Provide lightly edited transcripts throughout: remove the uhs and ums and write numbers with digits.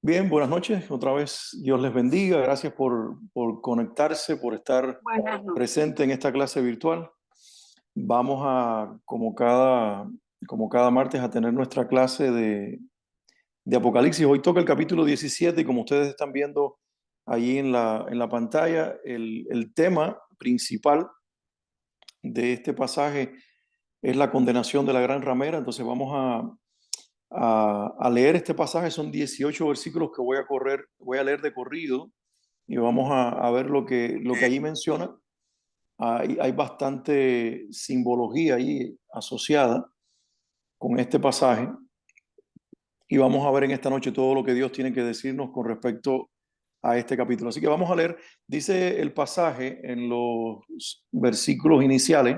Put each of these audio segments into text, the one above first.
Bien, buenas noches. Otra vez, Dios les bendiga. Gracias por conectarse, por estar Buenas noches. presente en esta clase virtual. Vamos a, como cada martes, a tener nuestra clase de Apocalipsis. Hoy toca el capítulo 17 y como ustedes están viendo allí en la pantalla, el tema principal de este pasaje es la condenación de la gran ramera. Entonces vamos a leer este pasaje. Son 18 versículos que voy a leer de corrido y vamos a ver lo que allí menciona. Hay bastante simbología ahí asociada con este pasaje y vamos a ver en esta noche todo lo que Dios tiene que decirnos con respecto a este capítulo. Así que vamos a leer, dice el pasaje en los versículos iniciales.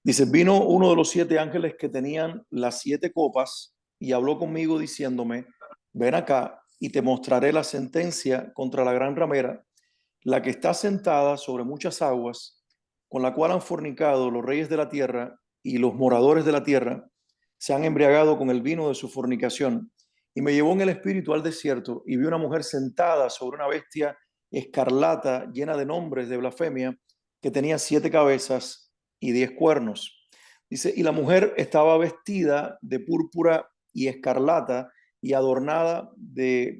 Dice, vino uno de los 7 ángeles que tenían las 7 copas y habló conmigo diciéndome, ven acá y te mostraré la sentencia contra la gran ramera, la que está sentada sobre muchas aguas, con la cual han fornicado los reyes de la tierra y los moradores de la tierra, se han embriagado con el vino de su fornicación. Y me llevó en el espíritu al desierto y vi una mujer sentada sobre una bestia escarlata llena de nombres de blasfemia, que tenía 7 cabezas y 10 cuernos. Dice, y la mujer estaba vestida de púrpura y escarlata y adornada de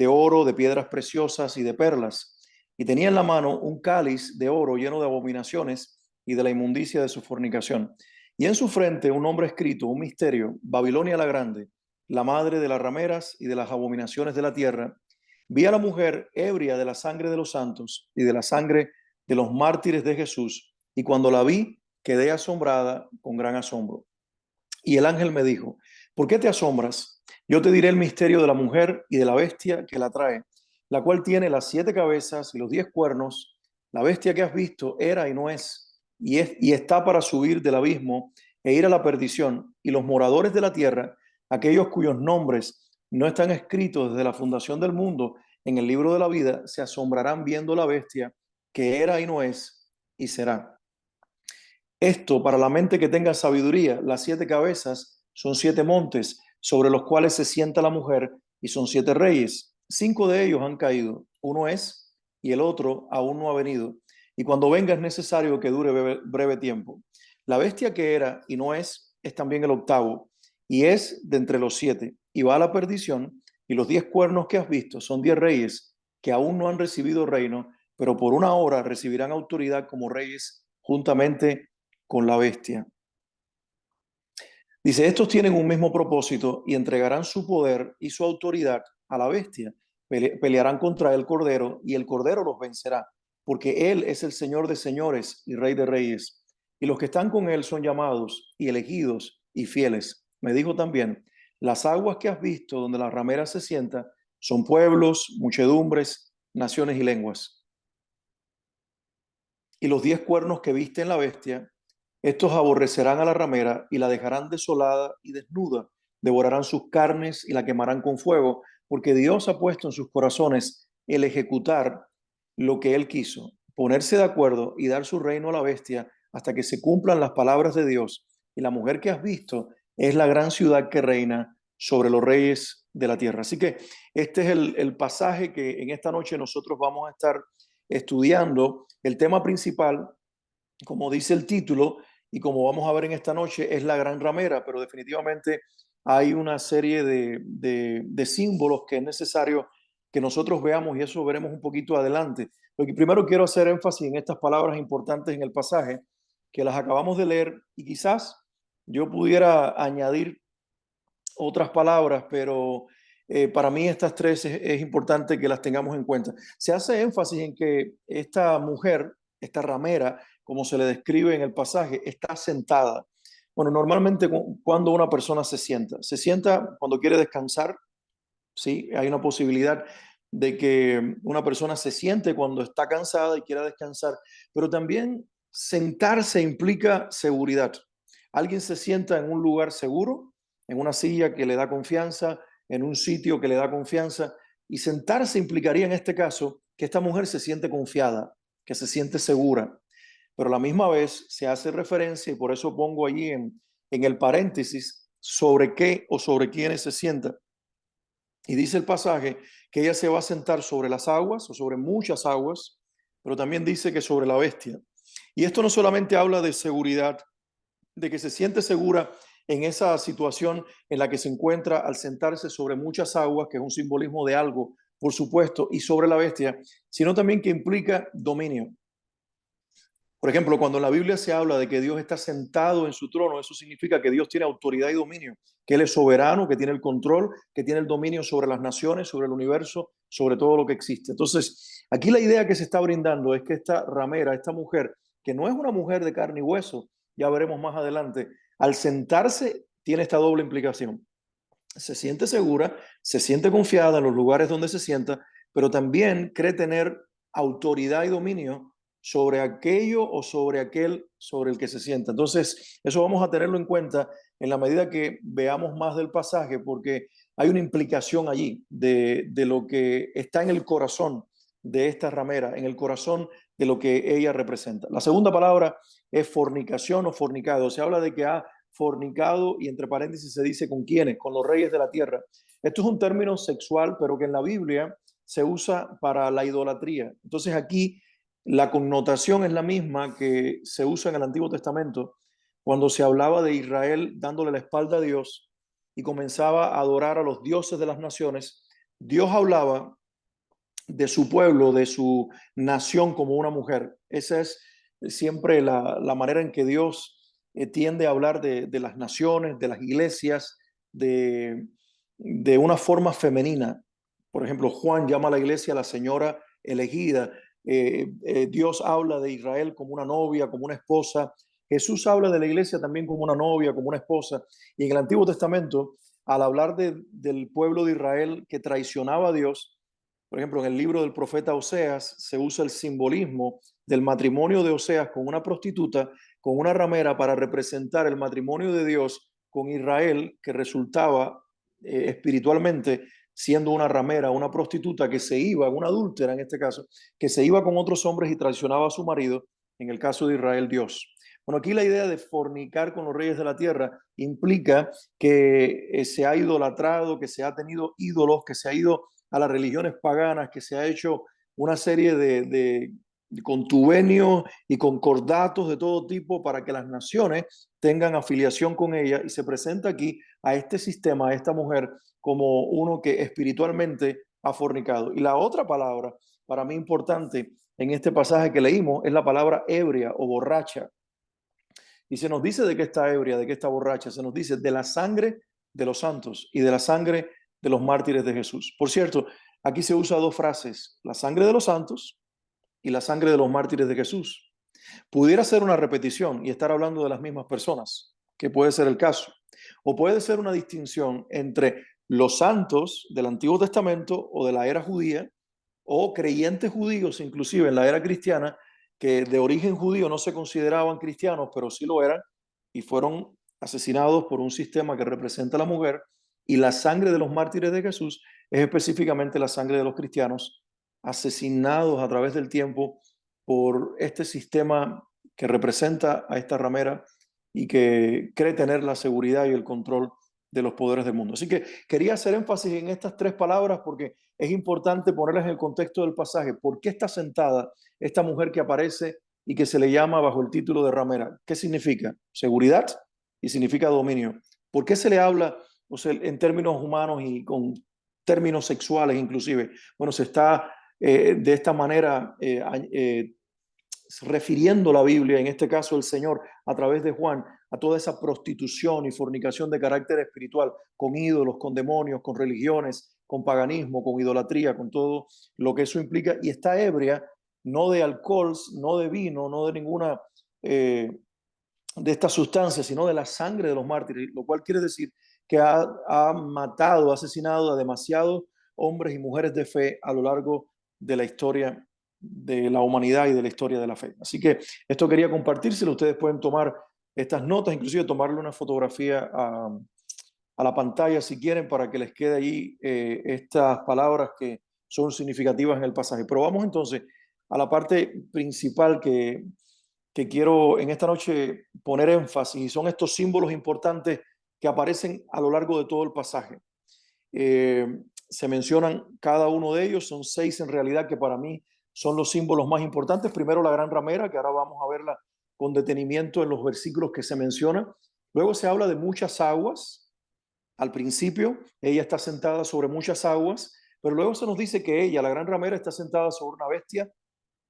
oro, de piedras preciosas y de perlas. Y tenía en la mano un cáliz de oro lleno de abominaciones y de la inmundicia de su fornicación. Y en su frente un nombre escrito, un misterio, Babilonia la Grande, la madre de las rameras y de las abominaciones de la tierra. Vi a la mujer ebria de la sangre de los santos y de la sangre de los mártires de Jesús, y cuando la vi, quedé asombrada con gran asombro. Y el ángel me dijo, ¿por qué te asombras? Yo te diré el misterio de la mujer y de la bestia que la trae, la cual tiene las 7 cabezas y los 10 cuernos. La bestia que has visto era y no y está para subir del abismo e ir a la perdición. Y los moradores de la tierra, aquellos cuyos nombres no están escritos desde la fundación del mundo en el libro de la vida, se asombrarán viendo la bestia que era y no y será. Esto para la mente que tenga sabiduría. Las 7 cabezas son 7 montes sobre los cuales se sienta la mujer, y son 7 reyes. 5 de ellos han caído, uno y el otro aún no ha venido. Y cuando venga es necesario que dure breve tiempo. La bestia que era y no es también el octavo, y es de entre los 7, y va a la perdición. Y los 10 cuernos que has visto son 10 reyes que aún no han recibido reino, pero por una hora recibirán autoridad como reyes juntamente con la bestia. Dice, estos tienen un mismo propósito y entregarán su poder y su autoridad a la bestia. Pelearán contra el cordero y el cordero los vencerá, porque él es el Señor de señores y Rey de reyes. Y los que están con él son llamados y elegidos y fieles. Me dijo también, las aguas que has visto donde la ramera se sienta son pueblos, muchedumbres, naciones y lenguas. Y los 10 cuernos que viste en la bestia, estos aborrecerán a la ramera y la dejarán desolada y desnuda, devorarán sus carnes y la quemarán con fuego, porque Dios ha puesto en sus corazones el ejecutar lo que Él quiso, ponerse de acuerdo y dar su reino a la bestia hasta que se cumplan las palabras de Dios. Y la mujer que has visto es la gran ciudad que reina sobre los reyes de la tierra. Así que este es el pasaje que en esta noche nosotros vamos a estar estudiando. El tema principal, como dice el título y como vamos a ver en esta noche, es la gran ramera, pero definitivamente hay una serie de símbolos que es necesario que nosotros veamos, y eso veremos un poquito adelante. Lo que primero quiero hacer énfasis en estas palabras importantes en el pasaje, que las acabamos de leer, y quizás yo pudiera añadir otras palabras, pero para mí estas tres es importante que las tengamos en cuenta. Se hace énfasis en que esta mujer, esta ramera, como se le describe en el pasaje, está sentada. Bueno, normalmente cuando una persona se sienta cuando quiere descansar, ¿sí? Hay una posibilidad de que una persona se siente cuando está cansada y quiera descansar, pero también sentarse implica seguridad. Alguien se sienta en un lugar seguro, en una silla que le da confianza, en un sitio que le da confianza, y sentarse implicaría en este caso que esta mujer se siente confiada, que se siente segura, pero a la misma vez se hace referencia, y por eso pongo allí en el paréntesis, sobre qué o sobre quiénes se sienta. Y dice el pasaje que ella se va a sentar sobre las aguas o sobre muchas aguas, pero también dice que sobre la bestia. Y esto no solamente habla de seguridad, de que se siente segura en esa situación en la que se encuentra al sentarse sobre muchas aguas, que es un simbolismo de algo, por supuesto, y sobre la bestia, sino también que implica dominio. Por ejemplo, cuando en la Biblia se habla de que Dios está sentado en su trono, eso significa que Dios tiene autoridad y dominio, que Él es soberano, que tiene el control, que tiene el dominio sobre las naciones, sobre el universo, sobre todo lo que existe. Entonces, aquí la idea que se está brindando es que esta ramera, esta mujer, que no es una mujer de carne y hueso, ya veremos más adelante, al sentarse tiene esta doble implicación. Se siente segura, se siente confiada en los lugares donde se sienta, pero también cree tener autoridad y dominio sobre aquello o sobre aquel sobre el que se sienta. Entonces, eso vamos a tenerlo en cuenta en la medida que veamos más del pasaje, porque hay una implicación allí de lo que está en el corazón de esta ramera, en el corazón de lo que ella representa. La segunda palabra es fornicación o fornicado. Se habla de que ha fornicado y entre paréntesis se dice con quiénes, con los reyes de la tierra. Esto es un término sexual, pero que en la Biblia se usa para la idolatría. Entonces aquí la connotación es la misma que se usa en el Antiguo Testamento cuando se hablaba de Israel dándole la espalda a Dios y comenzaba a adorar a los dioses de las naciones. Dios hablaba de su pueblo, de su nación como una mujer. Esa es siempre la manera en que Dios tiende a hablar de las naciones, de las iglesias, de una forma femenina. Por ejemplo, Juan llama a la iglesia la señora elegida. Dios habla de Israel como una novia, como una esposa. Jesús habla de la iglesia también como una novia, como una esposa. Y en el Antiguo Testamento, al hablar del pueblo de Israel que traicionaba a Dios, por ejemplo, en el libro del profeta Oseas se usa el simbolismo del matrimonio de Oseas con una prostituta, con una ramera, para representar el matrimonio de Dios con Israel, que resultaba espiritualmente siendo una ramera, una prostituta que se iba, una adúltera en este caso, que se iba con otros hombres y traicionaba a su marido, en el caso de Israel, Dios. Bueno, aquí la idea de fornicar con los reyes de la tierra implica que se ha idolatrado, que se ha tenido ídolos, que se ha ido a las religiones paganas, que se ha hecho una serie de contubenios y concordatos de todo tipo para que las naciones tengan afiliación con ella, y se presenta aquí a este sistema, a esta mujer, como uno que espiritualmente ha fornicado. Y la otra palabra, para mí importante en este pasaje que leímos, es la palabra ebria o borracha. Y se nos dice de qué está ebria, de qué está borracha. Se nos dice de la sangre de los santos y de la sangre de los mártires de Jesús. Por cierto, aquí se usa dos frases, la sangre de los santos y la sangre de los mártires de Jesús. Pudiera ser una repetición y estar hablando de las mismas personas, que puede ser el caso. O puede ser una distinción entre los santos del Antiguo Testamento o de la era judía, o creyentes judíos, inclusive en la era cristiana, que de origen judío no se consideraban cristianos, pero sí lo eran, y fueron asesinados por un sistema que representa a la mujer, y la sangre de los mártires de Jesús es específicamente la sangre de los cristianos asesinados a través del tiempo por este sistema que representa a esta ramera y que cree tener la seguridad y el control de los poderes del mundo. Así que quería hacer énfasis en estas tres palabras porque es importante ponerlas en el contexto del pasaje. ¿Por qué está sentada esta mujer que aparece y que se le llama bajo el título de ramera? ¿Qué significa? Seguridad y significa dominio. ¿Por qué se le habla, o sea, en términos humanos y con términos sexuales inclusive? Bueno, se está de esta manera refiriendo la Biblia, en este caso el Señor, a través de Juan, a toda esa prostitución y fornicación de carácter espiritual, con ídolos, con demonios, con religiones, con paganismo, con idolatría, con todo lo que eso implica, y está ebria no de alcohol, no de vino, no de ninguna de estas sustancias, sino de la sangre de los mártires, lo cual quiere decir que ha matado, ha asesinado a demasiados hombres y mujeres de fe a lo largo de la historia de la humanidad y de la historia de la fe. Así que esto quería compartírselo. Ustedes pueden tomar estas notas, inclusive tomarle una fotografía a la pantalla si quieren, para que les quede ahí estas palabras que son significativas en el pasaje. Pero vamos entonces a la parte principal que quiero en esta noche poner énfasis, y son estos símbolos importantes que aparecen a lo largo de todo el pasaje. Eh, se mencionan cada uno de ellos, son 6 en realidad que para mí son los símbolos más importantes. Primero la gran ramera, que ahora vamos a verla con detenimiento en los versículos que se mencionan. Luego se habla de muchas aguas. Al principio ella está sentada sobre muchas aguas, pero luego se nos dice que ella, la gran ramera, está sentada sobre una bestia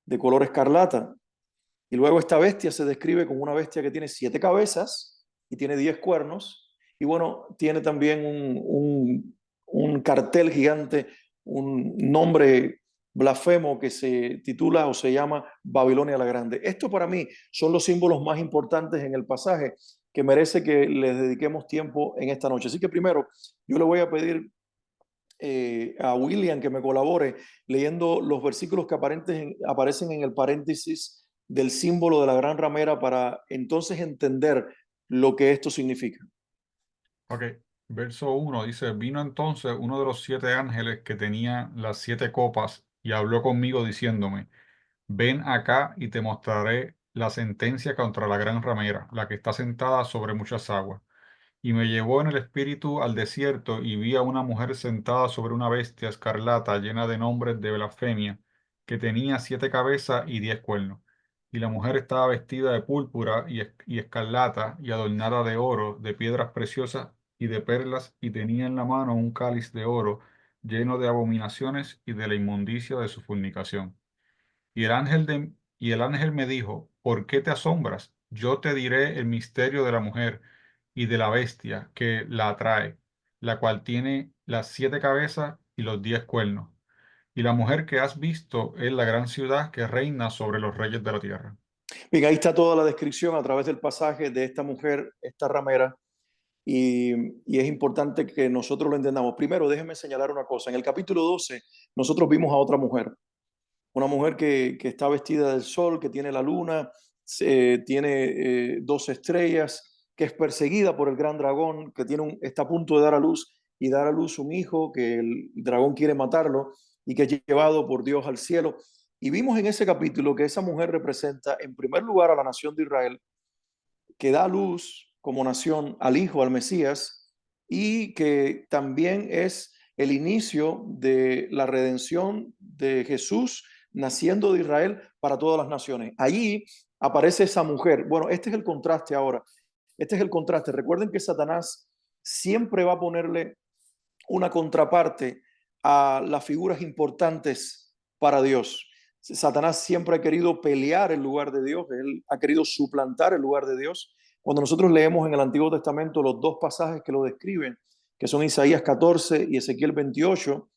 de color escarlata. Y luego esta bestia se describe como una bestia que tiene 7 cabezas y tiene 10 cuernos. Y bueno, tiene también un cartel gigante, un nombre blasfemo que se titula o se llama Babilonia la Grande. Esto para mí son los símbolos más importantes en el pasaje que merece que les dediquemos tiempo en esta noche. Así que primero, yo le voy a pedir a William que me colabore leyendo los versículos que aparecen en el paréntesis del símbolo de la gran ramera para entonces entender lo que esto significa. Ok, verso 1 dice, vino entonces uno de los 7 ángeles que tenía las 7 copas y habló conmigo diciéndome, ven acá y te mostraré la sentencia contra la gran ramera, la que está sentada sobre muchas aguas. Y me llevó en el espíritu al desierto y vi a una mujer sentada sobre una bestia escarlata llena de nombres de blasfemia, que tenía 7 cabezas y 10 cuernos. Y la mujer estaba vestida de púrpura y escarlata y adornada de oro, de piedras preciosas y de perlas, y tenía en la mano un cáliz de oro lleno de abominaciones y de la inmundicia de su fornicación. Y el ángel me dijo, ¿por qué te asombras? Yo te diré el misterio de la mujer y de la bestia que la atrae, la cual tiene las 7 cabezas y los 10 cuernos. Y la mujer que has visto es la gran ciudad que reina sobre los reyes de la tierra. Bien, ahí está toda la descripción a través del pasaje de esta mujer, esta ramera, y es importante que nosotros lo entendamos. Primero, déjenme señalar una cosa. En el capítulo 12, nosotros vimos a otra mujer, una mujer que está vestida del sol, que tiene la luna, tiene 2 estrellas, que es perseguida por el gran dragón, que está a punto de dar a luz y dar a luz un hijo, que el dragón quiere matarlo y que es llevado por Dios al cielo. Y vimos en ese capítulo que esa mujer representa en primer lugar a la nación de Israel, que da a luz como nación al Hijo, al Mesías, y que también es el inicio de la redención de Jesús naciendo de Israel para todas las naciones. Allí aparece esa mujer. Bueno, este es el contraste ahora. Este es el contraste. Recuerden que Satanás siempre va a ponerle una contraparte a las figuras importantes para Dios. Satanás siempre ha querido pelear el lugar de Dios, él ha querido suplantar el lugar de Dios. Cuando nosotros leemos en el Antiguo Testamento los 2 pasajes que lo describen, que son Isaías 14 y Ezequiel 28,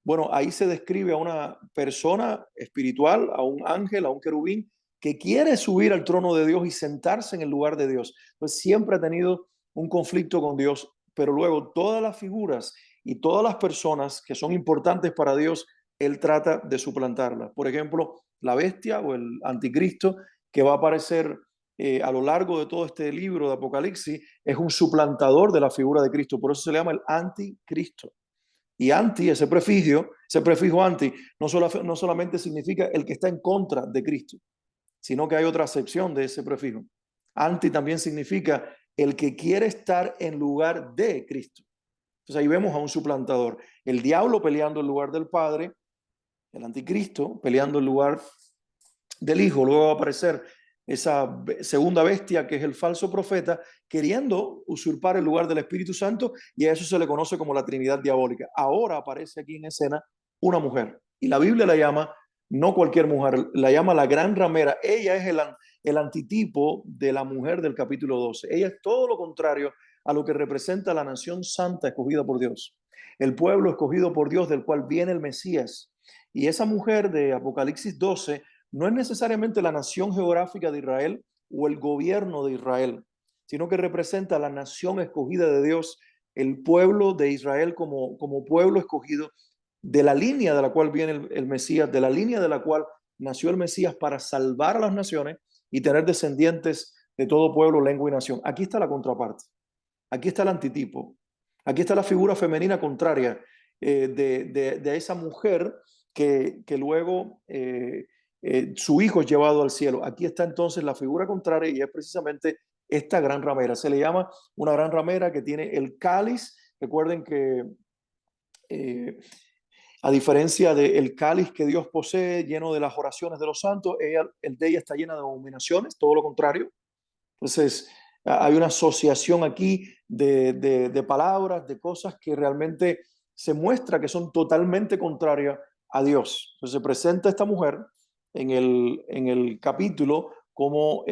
bueno, ahí se describe a una persona espiritual, a un ángel, a un querubín, que quiere subir al trono de Dios y sentarse en el lugar de Dios. Pues siempre ha tenido un conflicto con Dios, pero luego todas las figuras y todas las personas que son importantes para Dios, Él trata de suplantarlas. Por ejemplo, la bestia o el anticristo que va a aparecer a lo largo de todo este libro de Apocalipsis es un suplantador de la figura de Cristo. Por eso se le llama el anticristo. Y anti, ese prefijo anti, no solamente significa el que está en contra de Cristo, sino que hay otra acepción de ese prefijo. Anti también significa el que quiere estar en lugar de Cristo. Entonces ahí vemos a un suplantador. El diablo peleando en lugar del Padre, el anticristo peleando en lugar del Hijo. Luego va a aparecer esa segunda bestia que es el falso profeta, queriendo usurpar el lugar del Espíritu Santo, y a eso se le conoce como la Trinidad diabólica. Ahora aparece aquí en escena una mujer, y la Biblia la llama, no cualquier mujer, la llama la gran ramera. Ella es el antitipo de la mujer del capítulo 12. Ella es todo lo contrario a lo que representa la nación santa escogida por Dios, el pueblo escogido por Dios del cual viene el Mesías. Y esa mujer de Apocalipsis 12 no es necesariamente la nación geográfica de Israel o el gobierno de Israel, sino que representa la nación escogida de Dios, el pueblo de Israel como pueblo escogido de la línea de la cual viene el Mesías, de la línea de la cual nació el Mesías para salvar a las naciones y tener descendientes de todo pueblo, lengua y nación. Aquí está la contraparte, aquí está el antitipo, aquí está la figura femenina contraria de esa mujer que luego su hijo es llevado al cielo. Aquí está entonces la figura contraria y es precisamente esta gran ramera. Se le llama una gran ramera que tiene el cáliz. Recuerden que Eh, a diferencia del cáliz que Dios posee, lleno de las oraciones de los santos, el de ella está llena de abominaciones, todo lo contrario. Entonces, hay una asociación aquí de palabras, de cosas que realmente se muestra que son totalmente contrarias a Dios. Entonces, se presenta esta mujer en el capítulo como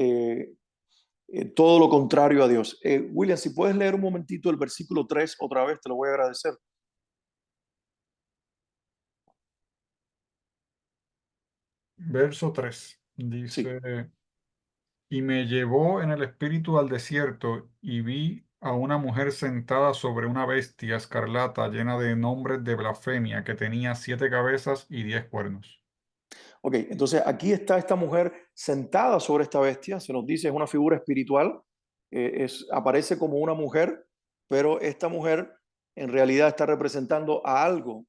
todo lo contrario a Dios. William, si puedes leer un momentito el versículo 3 otra vez, te lo voy a agradecer. Verso 3 Sí. dice, y me llevó en el espíritu al desierto y vi a una mujer sentada sobre una bestia escarlata llena de nombres de blasfemia que tenía 7 cabezas y 10 cuernos. Ok, entonces aquí está esta mujer sentada sobre esta bestia, se nos dice es una figura espiritual, aparece como una mujer, pero esta mujer en realidad está representando a algo.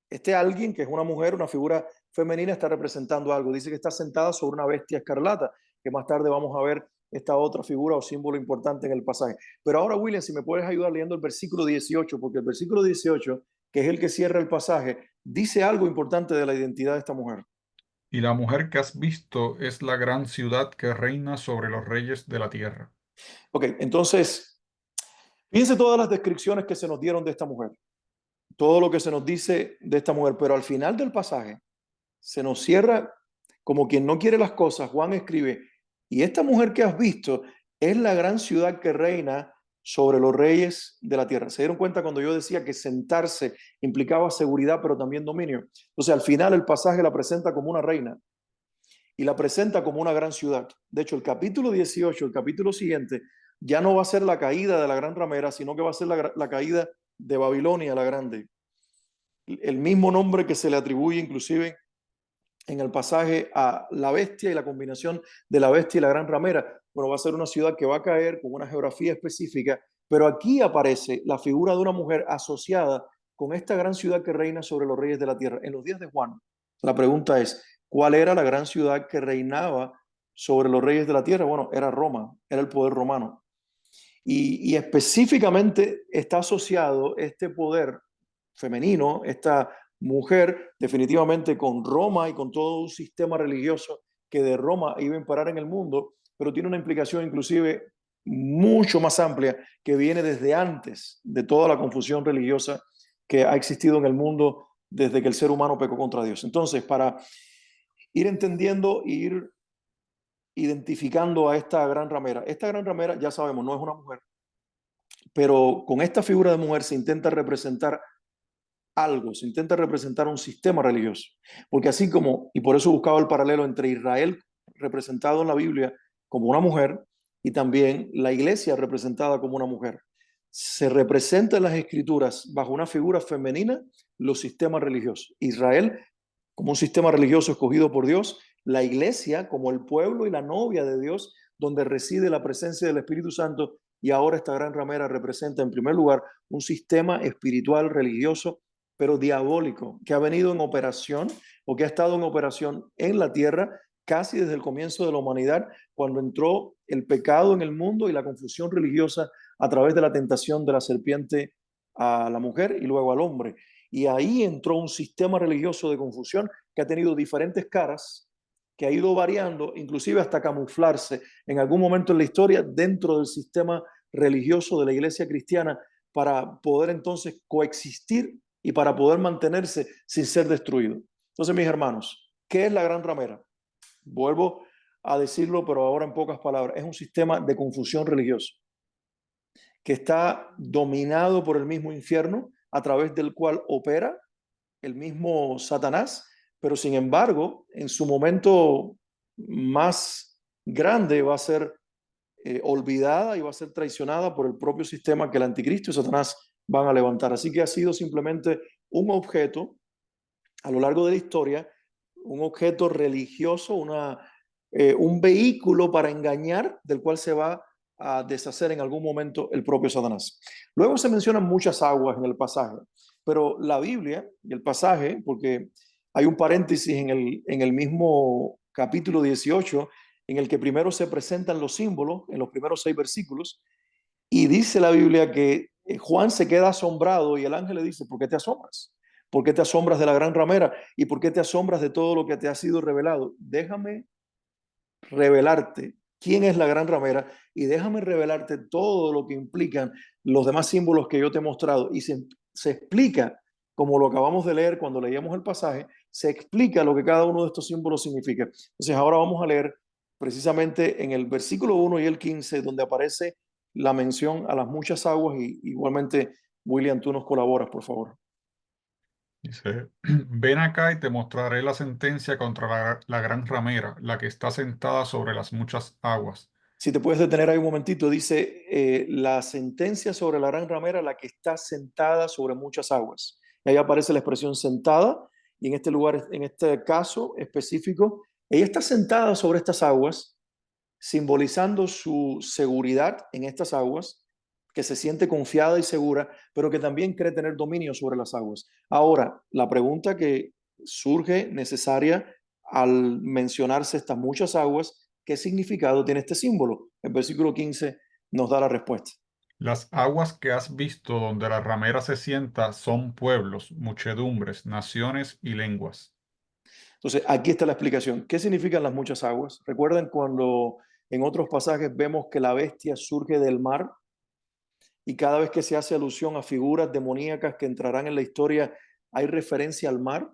Este alguien, que es una mujer, una figura femenina, está representando algo. Dice que está sentada sobre una bestia escarlata, que más tarde vamos a ver esta otra figura o símbolo importante en el pasaje. Pero ahora, William, si me puedes ayudar leyendo el versículo 18, porque el versículo 18, que es el que cierra el pasaje, dice algo importante de la identidad de esta mujer. Y la mujer que has visto es la gran ciudad que reina sobre los reyes de la tierra. Ok, entonces, fíjense todas las descripciones que se nos dieron de esta mujer, todo lo que se nos dice de esta mujer, pero al final del pasaje se nos cierra como quien no quiere las cosas. Juan escribe, y esta mujer que has visto es la gran ciudad que reina sobre los reyes de la tierra. ¿Se dieron cuenta cuando yo decía que sentarse implicaba seguridad, pero también dominio? Entonces, al final el pasaje la presenta como una reina y la presenta como una gran ciudad. De hecho, el capítulo 18, el capítulo siguiente, ya no va a ser la caída de la gran ramera, sino que va a ser la caída de Babilonia la grande. El mismo nombre que se le atribuye inclusive en el pasaje a la bestia y la combinación de la bestia y la gran ramera. Bueno, va a ser una ciudad que va a caer con una geografía específica, pero aquí aparece la figura de una mujer asociada con esta gran ciudad que reina sobre los reyes de la tierra. En los días de Juan, la pregunta es, ¿cuál era la gran ciudad que reinaba sobre los reyes de la tierra? Bueno, era Roma, era el poder romano. Y específicamente está asociado este poder femenino, esta mujer, definitivamente con Roma y con todo un sistema religioso que de Roma iba a imperar en el mundo, pero tiene una implicación inclusive mucho más amplia que viene desde antes de toda la confusión religiosa que ha existido en el mundo desde que el ser humano pecó contra Dios. Entonces, para ir entendiendo e ir identificando a esta gran ramera ya sabemos, no es una mujer, pero con esta figura de mujer se intenta representar algo, se intenta representar un sistema religioso. Porque así como, y por eso buscaba el paralelo entre Israel representado en la Biblia como una mujer y también la iglesia representada como una mujer. Se representa en las escrituras bajo una figura femenina los sistemas religiosos. Israel como un sistema religioso escogido por Dios, la iglesia como el pueblo y la novia de Dios, donde reside la presencia del Espíritu Santo, y ahora esta gran ramera representa en primer lugar un sistema espiritual religioso pero diabólico, que ha venido en operación o que ha estado en operación en la tierra casi desde el comienzo de la humanidad, cuando entró el pecado en el mundo y la confusión religiosa a través de la tentación de la serpiente a la mujer y luego al hombre. Y ahí entró un sistema religioso de confusión que ha tenido diferentes caras, que ha ido variando, inclusive hasta camuflarse en algún momento en la historia dentro del sistema religioso de la iglesia cristiana para poder entonces coexistir y para poder mantenerse sin ser destruido. Entonces, mis hermanos, ¿qué es la gran ramera? Vuelvo a decirlo, pero ahora en pocas palabras, es un sistema de confusión religioso que está dominado por el mismo infierno a través del cual opera el mismo Satanás, pero sin embargo, en su momento más grande va a ser olvidada y va a ser traicionada por el propio sistema que el anticristo y Satanás van a levantar. Así que ha sido simplemente un objeto a lo largo de la historia, un objeto religioso, un vehículo para engañar del cual se va a deshacer en algún momento el propio Satanás. Luego se mencionan muchas aguas en el pasaje, pero la Biblia y el pasaje, porque hay un paréntesis en el mismo capítulo 18, en el que primero se presentan los símbolos, en los primeros 6 versículos, y dice la Biblia que Juan se queda asombrado y el ángel le dice, ¿por qué te asombras? ¿Por qué te asombras de la gran ramera? ¿Y por qué te asombras de todo lo que te ha sido revelado? Déjame revelarte quién es la gran ramera y déjame revelarte todo lo que implican los demás símbolos que yo te he mostrado. Y se explica, como lo acabamos de leer cuando leíamos el pasaje, se explica lo que cada uno de estos símbolos significa. Entonces ahora vamos a leer precisamente en el versículo 1 y el 15, donde aparece la mención a las muchas aguas y igualmente, William, tú nos colaboras, por favor. Dice, ven acá y te mostraré la sentencia contra la gran ramera, la que está sentada sobre las muchas aguas. Si te puedes detener ahí un momentito, dice la sentencia sobre la gran ramera, la que está sentada sobre muchas aguas. Y ahí aparece la expresión sentada, y en este lugar, en este caso específico, ella está sentada sobre estas aguas, simbolizando su seguridad en estas aguas, que se siente confiada y segura, pero que también cree tener dominio sobre las aguas. Ahora, la pregunta que surge necesaria al mencionarse estas muchas aguas, ¿qué significado tiene este símbolo? El versículo 15 nos da la respuesta. Las aguas que has visto donde la ramera se sienta son pueblos, muchedumbres, naciones y lenguas. Entonces, aquí está la explicación. ¿Qué significan las muchas aguas? ¿Recuerdan cuando en otros pasajes vemos que la bestia surge del mar? Y cada vez que se hace alusión a figuras demoníacas que entrarán en la historia, hay referencia al mar,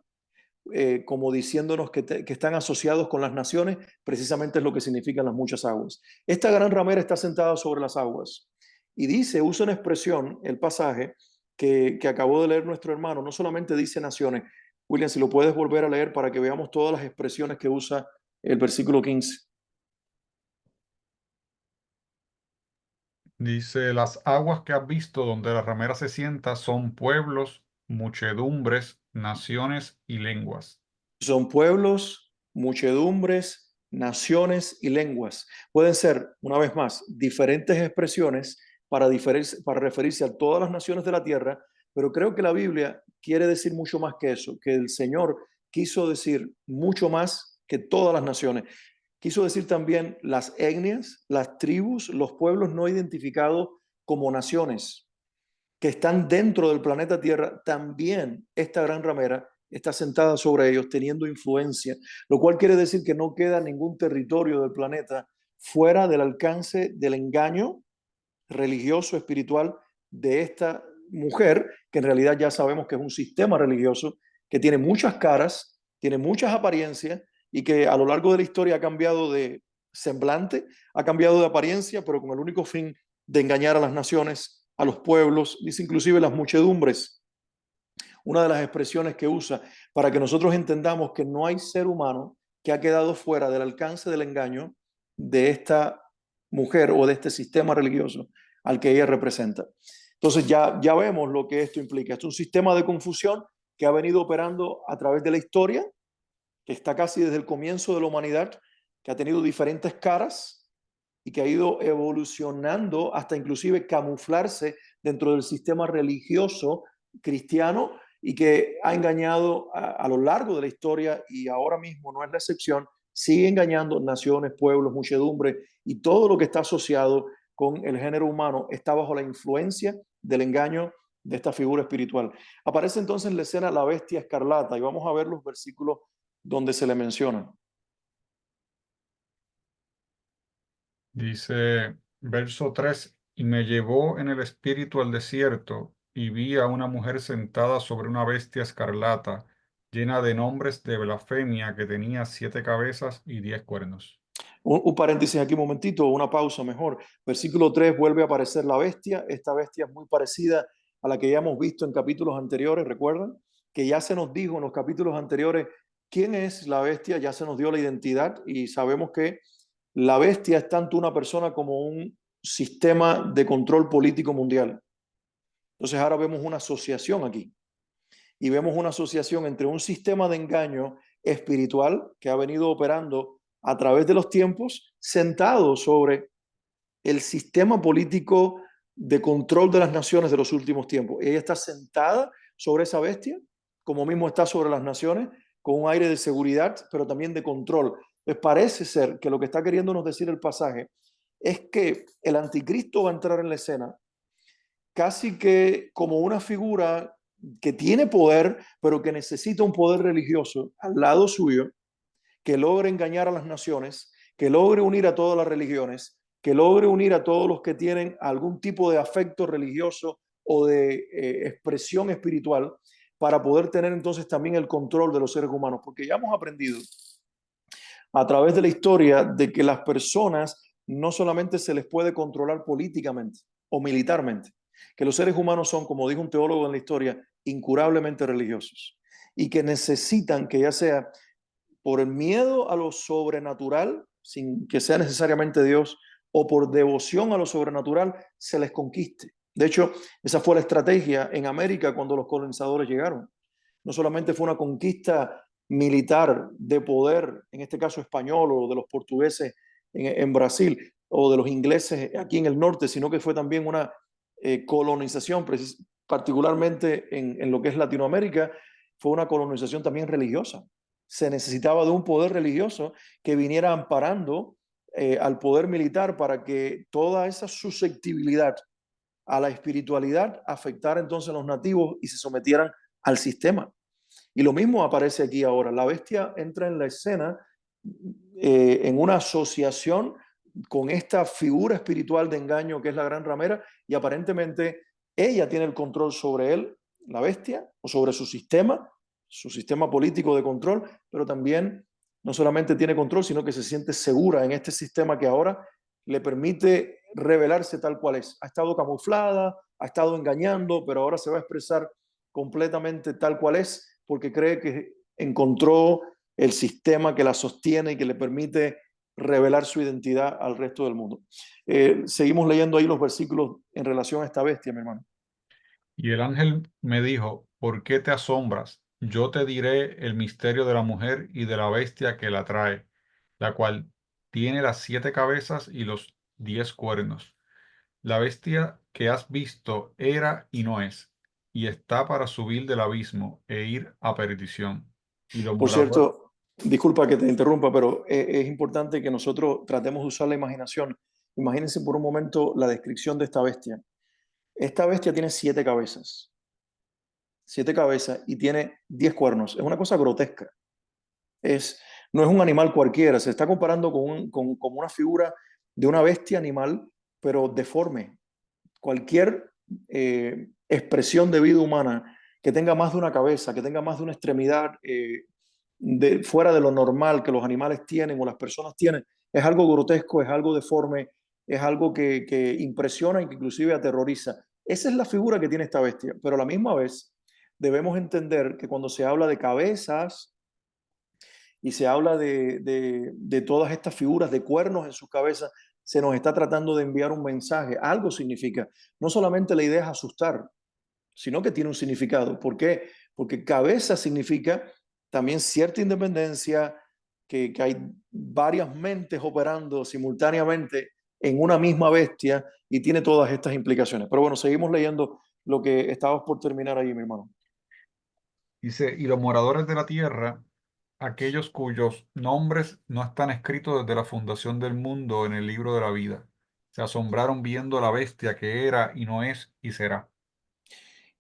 como diciéndonos que están asociados con las naciones, precisamente es lo que significan las muchas aguas. Esta gran ramera está sentada sobre las aguas y dice, usa una expresión, el pasaje que acabó de leer nuestro hermano, no solamente dice naciones. William, si lo puedes volver a leer para que veamos todas las expresiones que usa el versículo 15. Dice, las aguas que has visto donde la ramera se sienta son pueblos, muchedumbres, naciones y lenguas. Son pueblos, muchedumbres, naciones y lenguas. Pueden ser, una vez más, diferentes expresiones para referirse a todas las naciones de la tierra, pero creo que la Biblia quiere decir mucho más que eso, que el Señor quiso decir mucho más que todas las naciones. Quiso decir también las etnias, las tribus, los pueblos no identificados como naciones que están dentro del planeta Tierra, también esta gran ramera está sentada sobre ellos, teniendo influencia, lo cual quiere decir que no queda ningún territorio del planeta fuera del alcance del engaño religioso, espiritual de esta mujer, que en realidad ya sabemos que es un sistema religioso, que tiene muchas caras, tiene muchas apariencias y que a lo largo de la historia ha cambiado de semblante, ha cambiado de apariencia, pero con el único fin de engañar a las naciones, a los pueblos, dice inclusive las muchedumbres. Una de las expresiones que usa para que nosotros entendamos que no hay ser humano que ha quedado fuera del alcance del engaño de esta mujer o de este sistema religioso al que ella representa. Entonces ya vemos lo que esto implica. Es un sistema de confusión que ha venido operando a través de la historia, que está casi desde el comienzo de la humanidad, que ha tenido diferentes caras y que ha ido evolucionando hasta inclusive camuflarse dentro del sistema religioso cristiano y que ha engañado a lo largo de la historia y ahora mismo no es la excepción, sigue engañando naciones, pueblos, muchedumbres y todo lo que está asociado con el género humano está bajo la influencia del engaño de esta figura espiritual. Aparece entonces en la escena la bestia escarlata y vamos a ver los versículos donde se le menciona. Dice, verso 3, y me llevó en el espíritu al desierto y vi a una mujer sentada sobre una bestia escarlata, llena de nombres de blasfemia, que tenía 7 cabezas y 10 cuernos. Un paréntesis aquí un momentito, una pausa mejor. Versículo 3 vuelve a aparecer la bestia. Esta bestia es muy parecida a la que ya hemos visto en capítulos anteriores, ¿recuerdan? Que ya se nos dijo en los capítulos anteriores quién es la bestia, ya se nos dio la identidad y sabemos que la bestia es tanto una persona como un sistema de control político mundial. Entonces ahora vemos una asociación aquí y vemos una asociación entre un sistema de engaño espiritual que ha venido operando a través de los tiempos, sentado sobre el sistema político de control de las naciones de los últimos tiempos. Ella está sentada sobre esa bestia, como mismo está sobre las naciones, con un aire de seguridad, pero también de control. Pues parece ser que lo que está queriéndonos decir el pasaje es que el anticristo va a entrar en la escena casi que como una figura que tiene poder, pero que necesita un poder religioso al lado suyo, que logre engañar a las naciones, que logre unir a todas las religiones, que logre unir a todos los que tienen algún tipo de afecto religioso o de expresión espiritual, para poder tener entonces también el control de los seres humanos, porque ya hemos aprendido a través de la historia de que las personas no solamente se les puede controlar políticamente o militarmente, que los seres humanos son, como dijo un teólogo en la historia, incurablemente religiosos y que necesitan que ya sea por el miedo a lo sobrenatural, sin que sea necesariamente Dios, o por devoción a lo sobrenatural, se les conquiste. De hecho, esa fue la estrategia en América cuando los colonizadores llegaron. No solamente fue una conquista militar de poder, en este caso español, o de los portugueses en Brasil, o de los ingleses aquí en el norte, sino que fue también una colonización, particularmente en lo que es Latinoamérica, fue una colonización también religiosa. Se necesitaba de un poder religioso que viniera amparando al poder militar para que toda esa susceptibilidad a la espiritualidad afectara entonces a los nativos y se sometieran al sistema. Y lo mismo aparece aquí ahora. La bestia entra en la escena en una asociación con esta figura espiritual de engaño que es la gran ramera, y aparentemente ella tiene el control sobre él, la bestia, o sobre su sistema político de control, pero también no solamente tiene control, sino que se siente segura en este sistema que ahora le permite revelarse tal cual es. Ha estado camuflada, ha estado engañando, pero ahora se va a expresar completamente tal cual es, porque cree que encontró el sistema que la sostiene y que le permite revelar su identidad al resto del mundo. Seguimos leyendo ahí los versículos en relación a esta bestia, mi hermano. Y el ángel me dijo, ¿por qué te asombras? Yo te diré el misterio de la mujer y de la bestia que la trae, la cual tiene las 7 cabezas y los 10 cuernos. La bestia que has visto era y no es, y está para subir del abismo e ir a perdición. Y los Por moradores, cierto, disculpa que te interrumpa, pero es importante que nosotros tratemos de usar la imaginación. Imagínense por un momento la descripción de esta bestia. Esta bestia tiene 7 cabezas y tiene 10 cuernos. Es una cosa grotesca. Es, no es un animal cualquiera, se está comparando con una figura de una bestia animal, pero deforme. Cualquier expresión de vida humana que tenga más de una cabeza, que tenga más de una extremidad fuera de lo normal que los animales tienen o las personas tienen, es algo grotesco, es algo deforme, es algo que impresiona y que inclusive aterroriza. Esa es la figura que tiene esta bestia, pero a la misma vez debemos entender que cuando se habla de cabezas y se habla de todas estas figuras de cuernos en sus cabezas, se nos está tratando de enviar un mensaje. Algo significa. No solamente la idea es asustar, sino que tiene un significado. ¿Por qué? Porque cabeza significa también cierta independencia, que hay varias mentes operando simultáneamente en una misma bestia y tiene todas estas implicaciones. Pero bueno, seguimos leyendo lo que estabas por terminar ahí, mi hermano. dice, y los moradores de la tierra, aquellos cuyos nombres no están escritos desde la fundación del mundo en el libro de la vida, se asombraron viendo a la bestia que era y no es y será.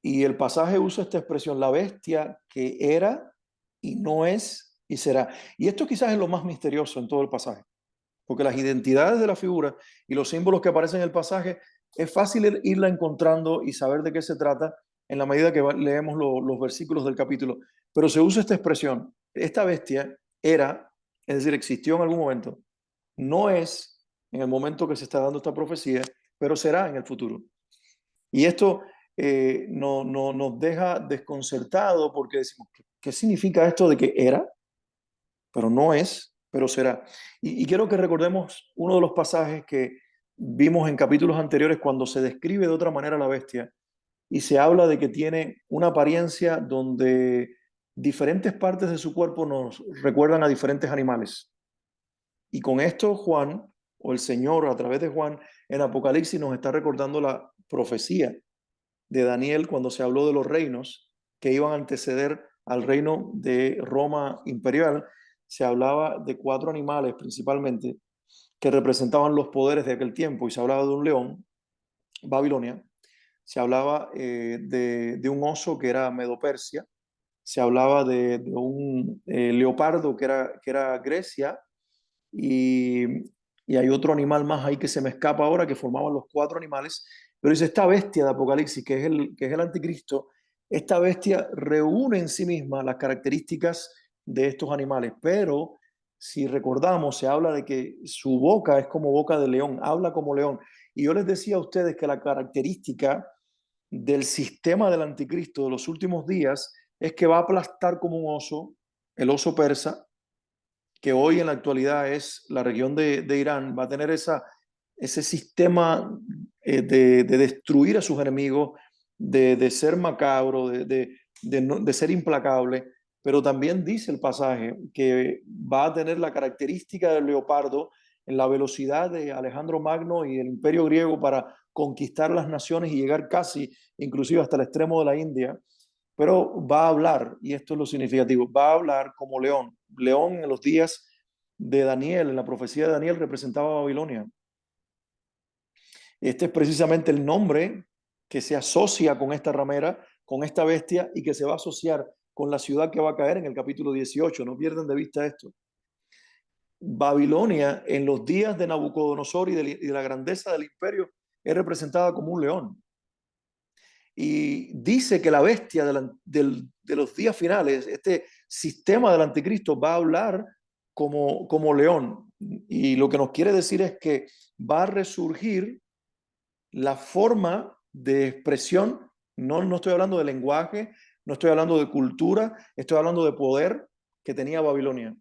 Y el pasaje usa esta expresión, la bestia que era y no es y será. Y esto quizás es lo más misterioso en todo el pasaje, porque las identidades de la figura y los símbolos que aparecen en el pasaje es fácil irla encontrando y saber de qué se trata en la medida que leemos los versículos del capítulo. Pero se usa esta expresión, esta bestia era, es decir, existió en algún momento, no es en el momento que se está dando esta profecía, pero será en el futuro. Y esto nos deja desconcertado porque decimos, ¿qué significa esto de que era, pero no es, pero será? Y quiero que recordemos uno de los pasajes que vimos en capítulos anteriores cuando se describe de otra manera la bestia y se habla de que tiene una apariencia donde diferentes partes de su cuerpo nos recuerdan a diferentes animales. Y con esto Juan, o el Señor a través de Juan, en Apocalipsis nos está recordando la profecía de Daniel cuando se habló de los reinos que iban a anteceder al reino de Roma imperial. Se hablaba de 4 animales principalmente que representaban los poderes de aquel tiempo, y se hablaba de un león, Babilonia, se hablaba de un oso que era Medo-Persia, se hablaba de un leopardo que era Grecia, y, y hay otro animal más ahí que se me escapa ahora, que formaban los cuatro animales, pero dice, esta bestia de Apocalipsis, que es el anticristo, esta bestia reúne en sí misma las características de estos animales, pero si recordamos, se habla de que su boca es como boca de león, habla como león. Y yo les decía a ustedes que la característica del sistema del anticristo de los últimos días es que va a aplastar como un oso, el oso persa, que hoy en la actualidad es la región de Irán, va a tener ese sistema de destruir a sus enemigos, de ser macabro, de ser implacable, pero también dice el pasaje que va a tener la característica del leopardo en la velocidad de Alejandro Magno y el imperio griego para conquistar las naciones y llegar casi, inclusive hasta el extremo de la India, pero va a hablar, y esto es lo significativo, va a hablar como león. León en los días de Daniel, en la profecía de Daniel, representaba a Babilonia. Este es precisamente el nombre que se asocia con esta ramera, con esta bestia, y que se va a asociar con la ciudad que va a caer en el capítulo 18. No pierdan de vista esto. Babilonia, en los días de Nabucodonosor y de la grandeza del imperio, es representada como un león. Y dice que la bestia de los días finales, este sistema del anticristo, va a hablar como león. Y lo que nos quiere decir es que va a resurgir la forma de expresión. No estoy hablando de lenguaje, no estoy hablando de cultura, estoy hablando de poder que tenía Babilonia.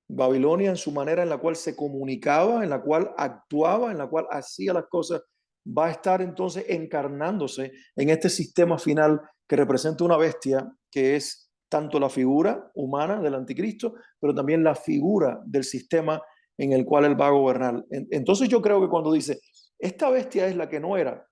Babilonia en su manera en la cual se comunicaba, en la cual actuaba, en la cual hacía las cosas, va a estar entonces encarnándose en este sistema final que representa una bestia que es tanto la figura humana del anticristo, pero también la figura del sistema en el cual él va a gobernar. Entonces yo creo que cuando dice, esta bestia es la que no era,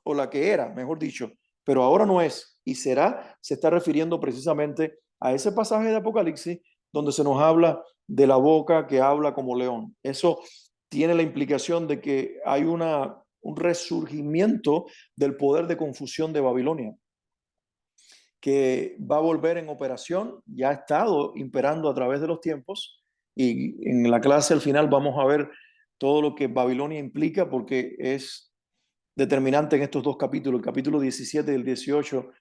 o la que era, mejor dicho, pero ahora no es y será, se está refiriendo precisamente a ese pasaje de Apocalipsis donde se nos habla de la boca que habla como león. Eso tiene la implicación de que hay un resurgimiento del poder de confusión de Babilonia, que va a volver en operación, ya ha estado imperando a través de los tiempos, y en la clase al final vamos a ver todo lo que Babilonia implica, porque es determinante en estos dos capítulos, el capítulo 17 y el 18,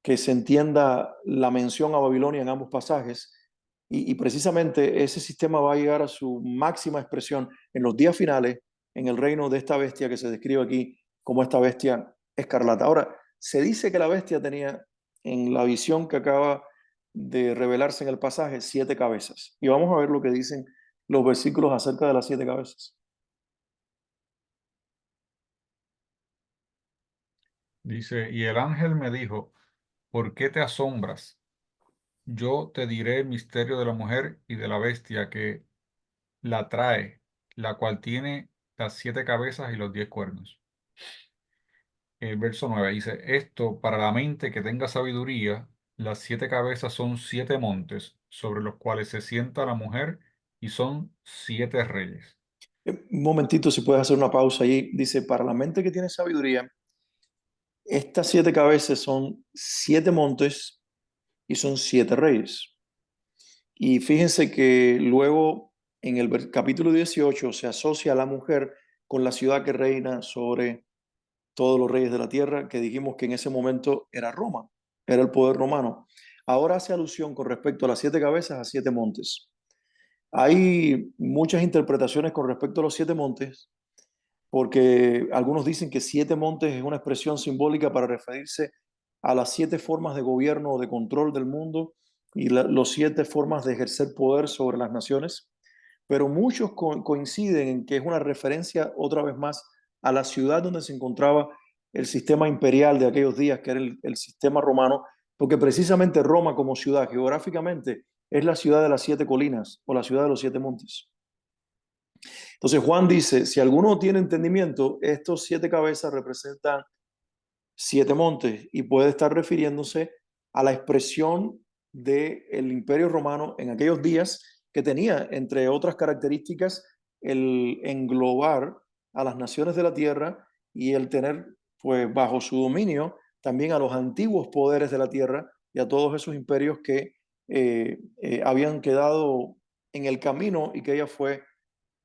que se entienda la mención a Babilonia en ambos pasajes. Y precisamente ese sistema va a llegar a su máxima expresión en los días finales, en el reino de esta bestia que se describe aquí como esta bestia escarlata. Ahora, se dice que la bestia tenía, en la visión que acaba de revelarse en el pasaje, 7 cabezas. Y vamos a ver lo que dicen los versículos acerca de las 7 cabezas. Dice, y el ángel me dijo, ¿por qué te asombras? Yo te diré el misterio de la mujer y de la bestia que la trae, la cual tiene las 7 cabezas y los 10 cuernos. El verso 9 dice, esto para la mente que tenga sabiduría, las 7 cabezas son 7 montes sobre los cuales se sienta la mujer y son 7 reyes. Un momentito, si puedes hacer una pausa allí. Dice, para la mente que tiene sabiduría, estas 7 cabezas son 7 montes y son 7 reyes. Y fíjense que luego en el capítulo 18 se asocia a la mujer con la ciudad que reina sobre todos los reyes de la tierra, que dijimos que en ese momento era Roma, era el poder romano. Ahora hace alusión con respecto a las 7 cabezas a 7 montes. Hay muchas interpretaciones con respecto a los 7 montes, porque algunos dicen que 7 montes es una expresión simbólica para referirse a las 7 formas de gobierno o de control del mundo y los 7 formas de ejercer poder sobre las naciones, pero muchos coinciden en que es una referencia otra vez más a la ciudad donde se encontraba el sistema imperial de aquellos días, que era el sistema romano, porque precisamente Roma como ciudad geográficamente es la ciudad de las 7 colinas o la ciudad de los 7 montes. Entonces Juan dice, si alguno tiene entendimiento, estos 7 cabezas representan 7 montes y puede estar refiriéndose a la expresión del imperio romano en aquellos días, que tenía, entre otras características, el englobar a las naciones de la tierra y el tener pues bajo su dominio también a los antiguos poderes de la tierra y a todos esos imperios que habían quedado en el camino y que ella fue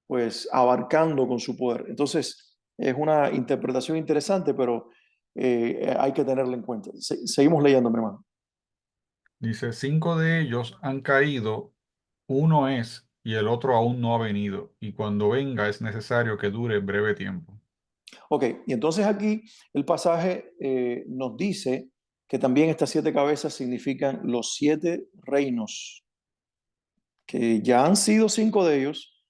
pues abarcando con su poder. Entonces, es una interpretación interesante, pero hay que tenerla en cuenta. Seguimos leyendo, mi hermano. Dice, 5 de ellos han caído, uno es y el otro aún no ha venido, y cuando venga es necesario que dure breve tiempo. Ok, y entonces aquí el pasaje nos dice que también estas 7 cabezas significan los 7 reinos, que ya han sido 5 de ellos,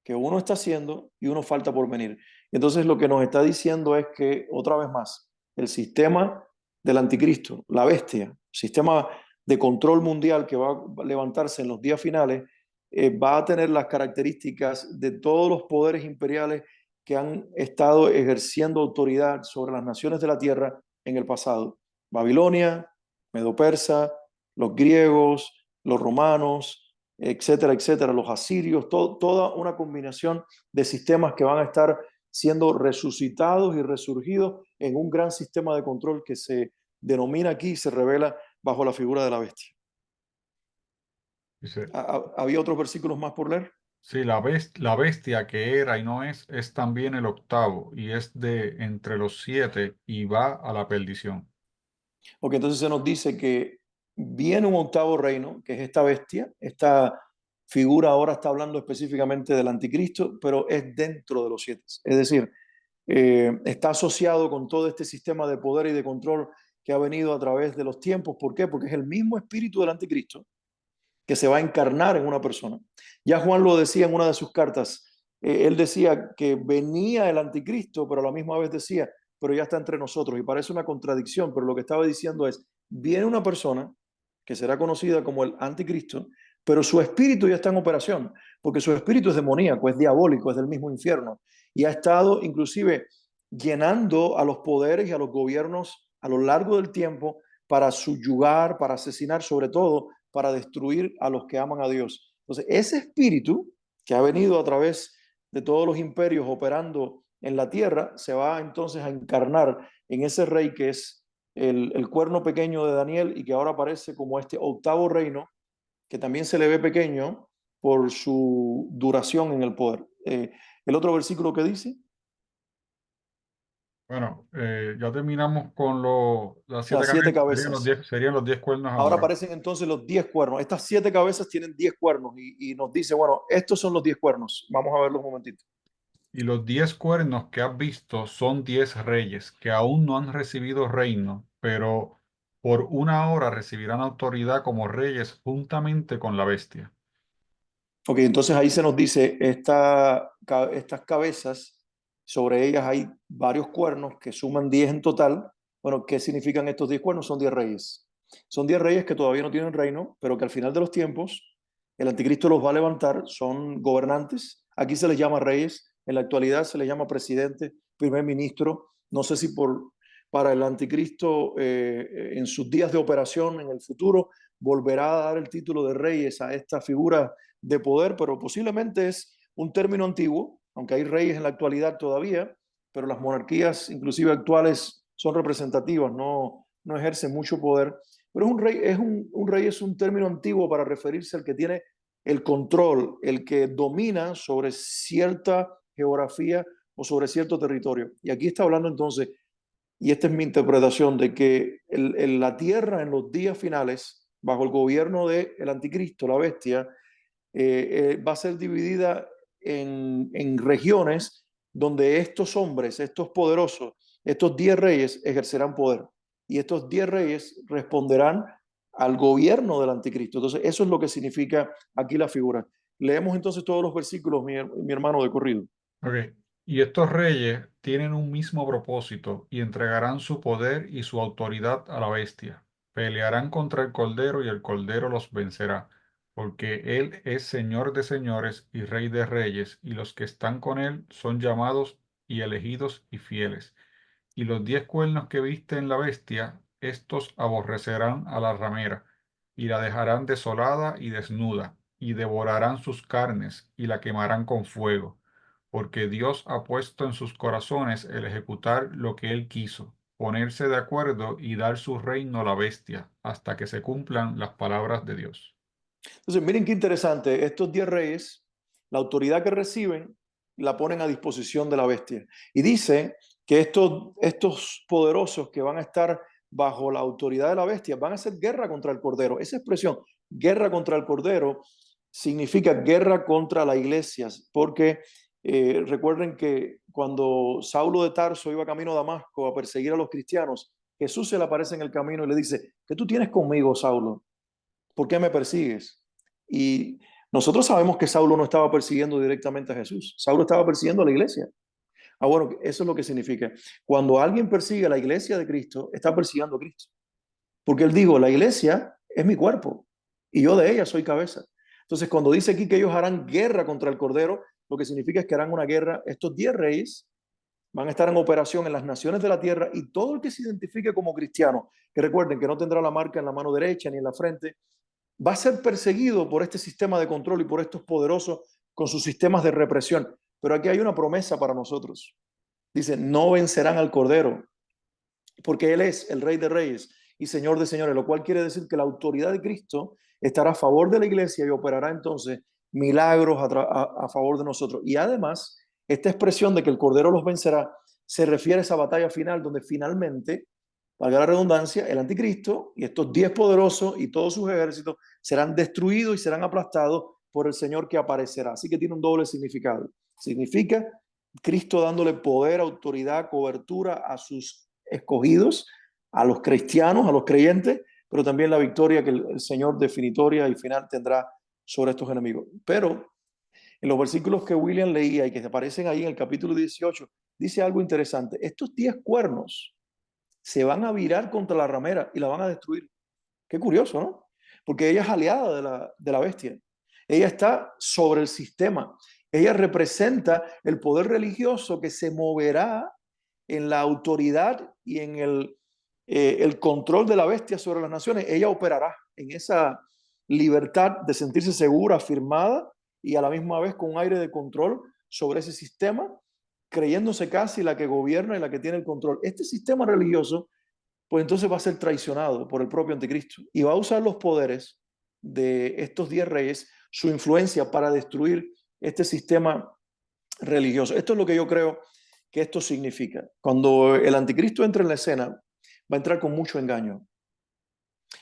que uno está haciendo y uno falta por venir. Entonces lo que nos está diciendo es que, otra vez más, el sistema del anticristo, la bestia, sistema de control mundial que va a levantarse en los días finales, va a tener las características de todos los poderes imperiales que han estado ejerciendo autoridad sobre las naciones de la tierra en el pasado. Babilonia, Medo-Persa, los griegos, los romanos, etcétera, etcétera, los asirios, toda una combinación de sistemas que van a estar siendo resucitados y resurgidos en un gran sistema de control que se denomina aquí y se revela bajo la figura de la bestia. Dice, ¿Había otros versículos más por leer? sí, la bestia que era y no es también el octavo, y es de entre los 7 y va a la perdición. Porque entonces se nos dice que viene un octavo reino, que es esta bestia. Esta figura ahora está hablando específicamente del anticristo, pero es dentro de los 7. Es decir, está asociado con todo este sistema de poder y de control que ha venido a través de los tiempos. ¿Por qué? Porque es el mismo espíritu del anticristo que se va a encarnar en una persona. Ya Juan lo decía en una de sus cartas. Él decía que venía el anticristo, pero a la misma vez decía, pero ya está entre nosotros. Y parece una contradicción, pero lo que estaba diciendo es, viene una persona que será conocida como el anticristo, pero su espíritu ya está en operación, porque su espíritu es demoníaco, es diabólico, es del mismo infierno. Y ha estado inclusive llenando a los poderes y a los gobiernos a lo largo del tiempo para subyugar, para asesinar, sobre todo para destruir a los que aman a Dios. Entonces, ese espíritu que ha venido a través de todos los imperios operando en la tierra, se va entonces a encarnar en ese rey que es el cuerno pequeño de Daniel y que ahora aparece como este octavo reino, que también se le ve pequeño por su duración en el poder. El otro versículo que dice, Bueno, ya terminamos con las siete las siete cabezas, serían los cabezas. 10, serían los 10 cuernos Ahora ahora. aparecen entonces los 10 cuernos. Estas 7 cabezas tienen 10 cuernos y nos dice, bueno, estos son los 10 cuernos. Vamos a verlos un momentito. Y los 10 cuernos que has visto son 10 reyes que aún no han recibido reino, pero por una hora recibirán autoridad como reyes juntamente con la bestia. Ok, entonces ahí se nos dice, estas cabezas, sobre ellas hay varios cuernos que suman 10 en total. Bueno, ¿qué significan estos 10 cuernos? Son 10 reyes. Son 10 reyes que todavía no tienen reino, pero que al final de los tiempos el anticristo los va a levantar. Son gobernantes. Aquí se les llama reyes. En la actualidad se les llama presidente, primer ministro. No sé si para el anticristo en sus días de operación en el futuro volverá a dar el título de reyes a esta figura de poder, pero posiblemente es un término antiguo, aunque hay reyes en la actualidad todavía, pero las monarquías, inclusive actuales, son representativas, no ejercen mucho poder. Pero es un rey, un rey es un término antiguo para referirse al que tiene el control, el que domina sobre cierta geografía o sobre cierto territorio. Y aquí está hablando entonces, y esta es mi interpretación, de que la tierra en los días finales, bajo el gobierno del anticristo, la bestia, va a ser dividida en regiones donde estos hombres, estos poderosos, estos 10 reyes ejercerán poder. Y estos 10 reyes responderán al gobierno del anticristo. Entonces, eso es lo que significa aquí la figura. Leemos entonces todos los versículos, mi hermano, de corrido. Ok. Y estos reyes tienen un mismo propósito y entregarán su poder y su autoridad a la bestia. Pelearán contra el Cordero y el Cordero los vencerá, porque Él es Señor de señores y Rey de reyes, y los que están con Él son llamados y elegidos y fieles. Y los 10 cuernos que viste en la bestia, estos aborrecerán a la ramera, y la dejarán desolada y desnuda, y devorarán sus carnes, y la quemarán con fuego, porque Dios ha puesto en sus corazones el ejecutar lo que Él quiso, ponerse de acuerdo y dar su reino a la bestia hasta que se cumplan las palabras de Dios. Entonces, miren qué interesante, estos 10 reyes, la autoridad que reciben, la ponen a disposición de la bestia. Y dice que estos poderosos que van a estar bajo la autoridad de la bestia van a hacer guerra contra el Cordero. Esa expresión, guerra contra el Cordero, significa guerra contra la iglesia, porque recuerden que cuando Saulo de Tarso iba camino a Damasco a perseguir a los cristianos, Jesús se le aparece en el camino y le dice: ¿qué tú tienes conmigo, Saulo? ¿Por qué me persigues? Y nosotros sabemos que Saulo no estaba persiguiendo directamente a Jesús. Saulo estaba persiguiendo a la iglesia. Ah, bueno, eso es lo que significa. Cuando alguien persigue a la iglesia de Cristo, está persiguiendo a Cristo. Porque él dijo, la iglesia es mi cuerpo y yo de ella soy cabeza. Entonces, cuando dice aquí que ellos harán guerra contra el Cordero, lo que significa es que harán una guerra. Estos 10 reyes van a estar en operación en las naciones de la tierra, y todo el que se identifique como cristiano, que recuerden que no tendrá la marca en la mano derecha ni en la frente, va a ser perseguido por este sistema de control y por estos poderosos con sus sistemas de represión. Pero aquí hay una promesa para nosotros. Dice, no vencerán al Cordero, porque Él es el Rey de Reyes y Señor de Señores, lo cual quiere decir que la autoridad de Cristo estará a favor de la iglesia y operará entonces milagros a favor de nosotros. Y además, esta expresión de que el Cordero los vencerá se refiere a esa batalla final donde finalmente, valga la redundancia, el anticristo y estos 10 poderosos y todos sus ejércitos serán destruidos y serán aplastados por el Señor que aparecerá. Así que tiene un doble significado. Significa Cristo dándole poder, autoridad, cobertura a sus escogidos, a los cristianos, a los creyentes, pero también la victoria que el Señor definitoria y final tendrá sobre estos enemigos. Pero en los versículos que William leía y que aparecen ahí en el capítulo 18, dice algo interesante. Estos 10 cuernos se van a virar contra la ramera y la van a destruir. Qué curioso, ¿no? Porque ella es aliada de la bestia. Ella está sobre el sistema. Ella representa el poder religioso que se moverá en la autoridad y en el control de la bestia sobre las naciones. Ella operará en esa libertad de sentirse segura, afirmada y a la misma vez con un aire de control sobre ese sistema, creyéndose casi la que gobierna y la que tiene el control. Este sistema religioso, pues entonces va a ser traicionado por el propio anticristo y va a usar los poderes de estos 10 reyes, su influencia para destruir este sistema religioso. Esto es lo que yo creo que esto significa. Cuando el anticristo entre en la escena, va a entrar con mucho engaño.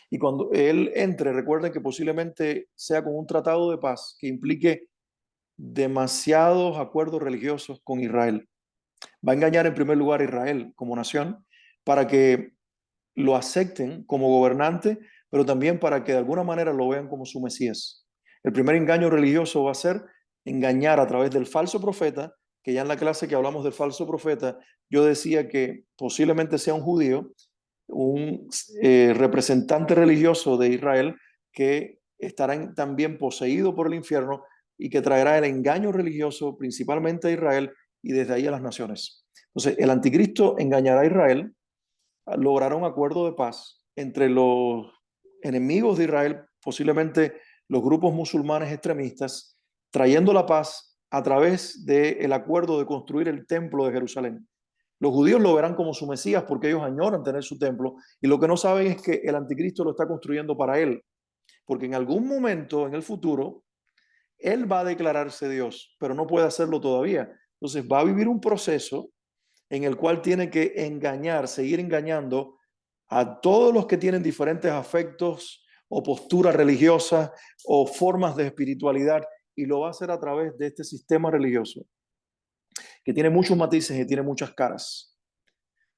Y cuando él entre, recuerden que posiblemente sea con un tratado de paz que implique demasiados acuerdos religiosos con Israel. Va a engañar en primer lugar a Israel como nación para que lo acepten como gobernante, pero también para que de alguna manera lo vean como su Mesías. El primer engaño religioso va a ser engañar a través del falso profeta, que ya en la clase que hablamos del falso profeta, yo decía que posiblemente sea un judío, un representante religioso de Israel que estará también poseído por el infierno y que traerá el engaño religioso principalmente a Israel y desde ahí a las naciones. Entonces, el anticristo engañará a Israel, logrará un acuerdo de paz entre los enemigos de Israel, posiblemente los grupos musulmanes extremistas, trayendo la paz a través del acuerdo de construir el templo de Jerusalén. Los judíos lo verán como su Mesías porque ellos añoran tener su templo, y lo que no saben es que el anticristo lo está construyendo para él, porque en algún momento en el futuro él va a declararse Dios, pero no puede hacerlo todavía. Entonces va a vivir un proceso en el cual tiene que engañar, seguir engañando a todos los que tienen diferentes afectos o posturas religiosas o formas de espiritualidad, y lo va a hacer a través de este sistema religioso que tiene muchos matices y tiene muchas caras.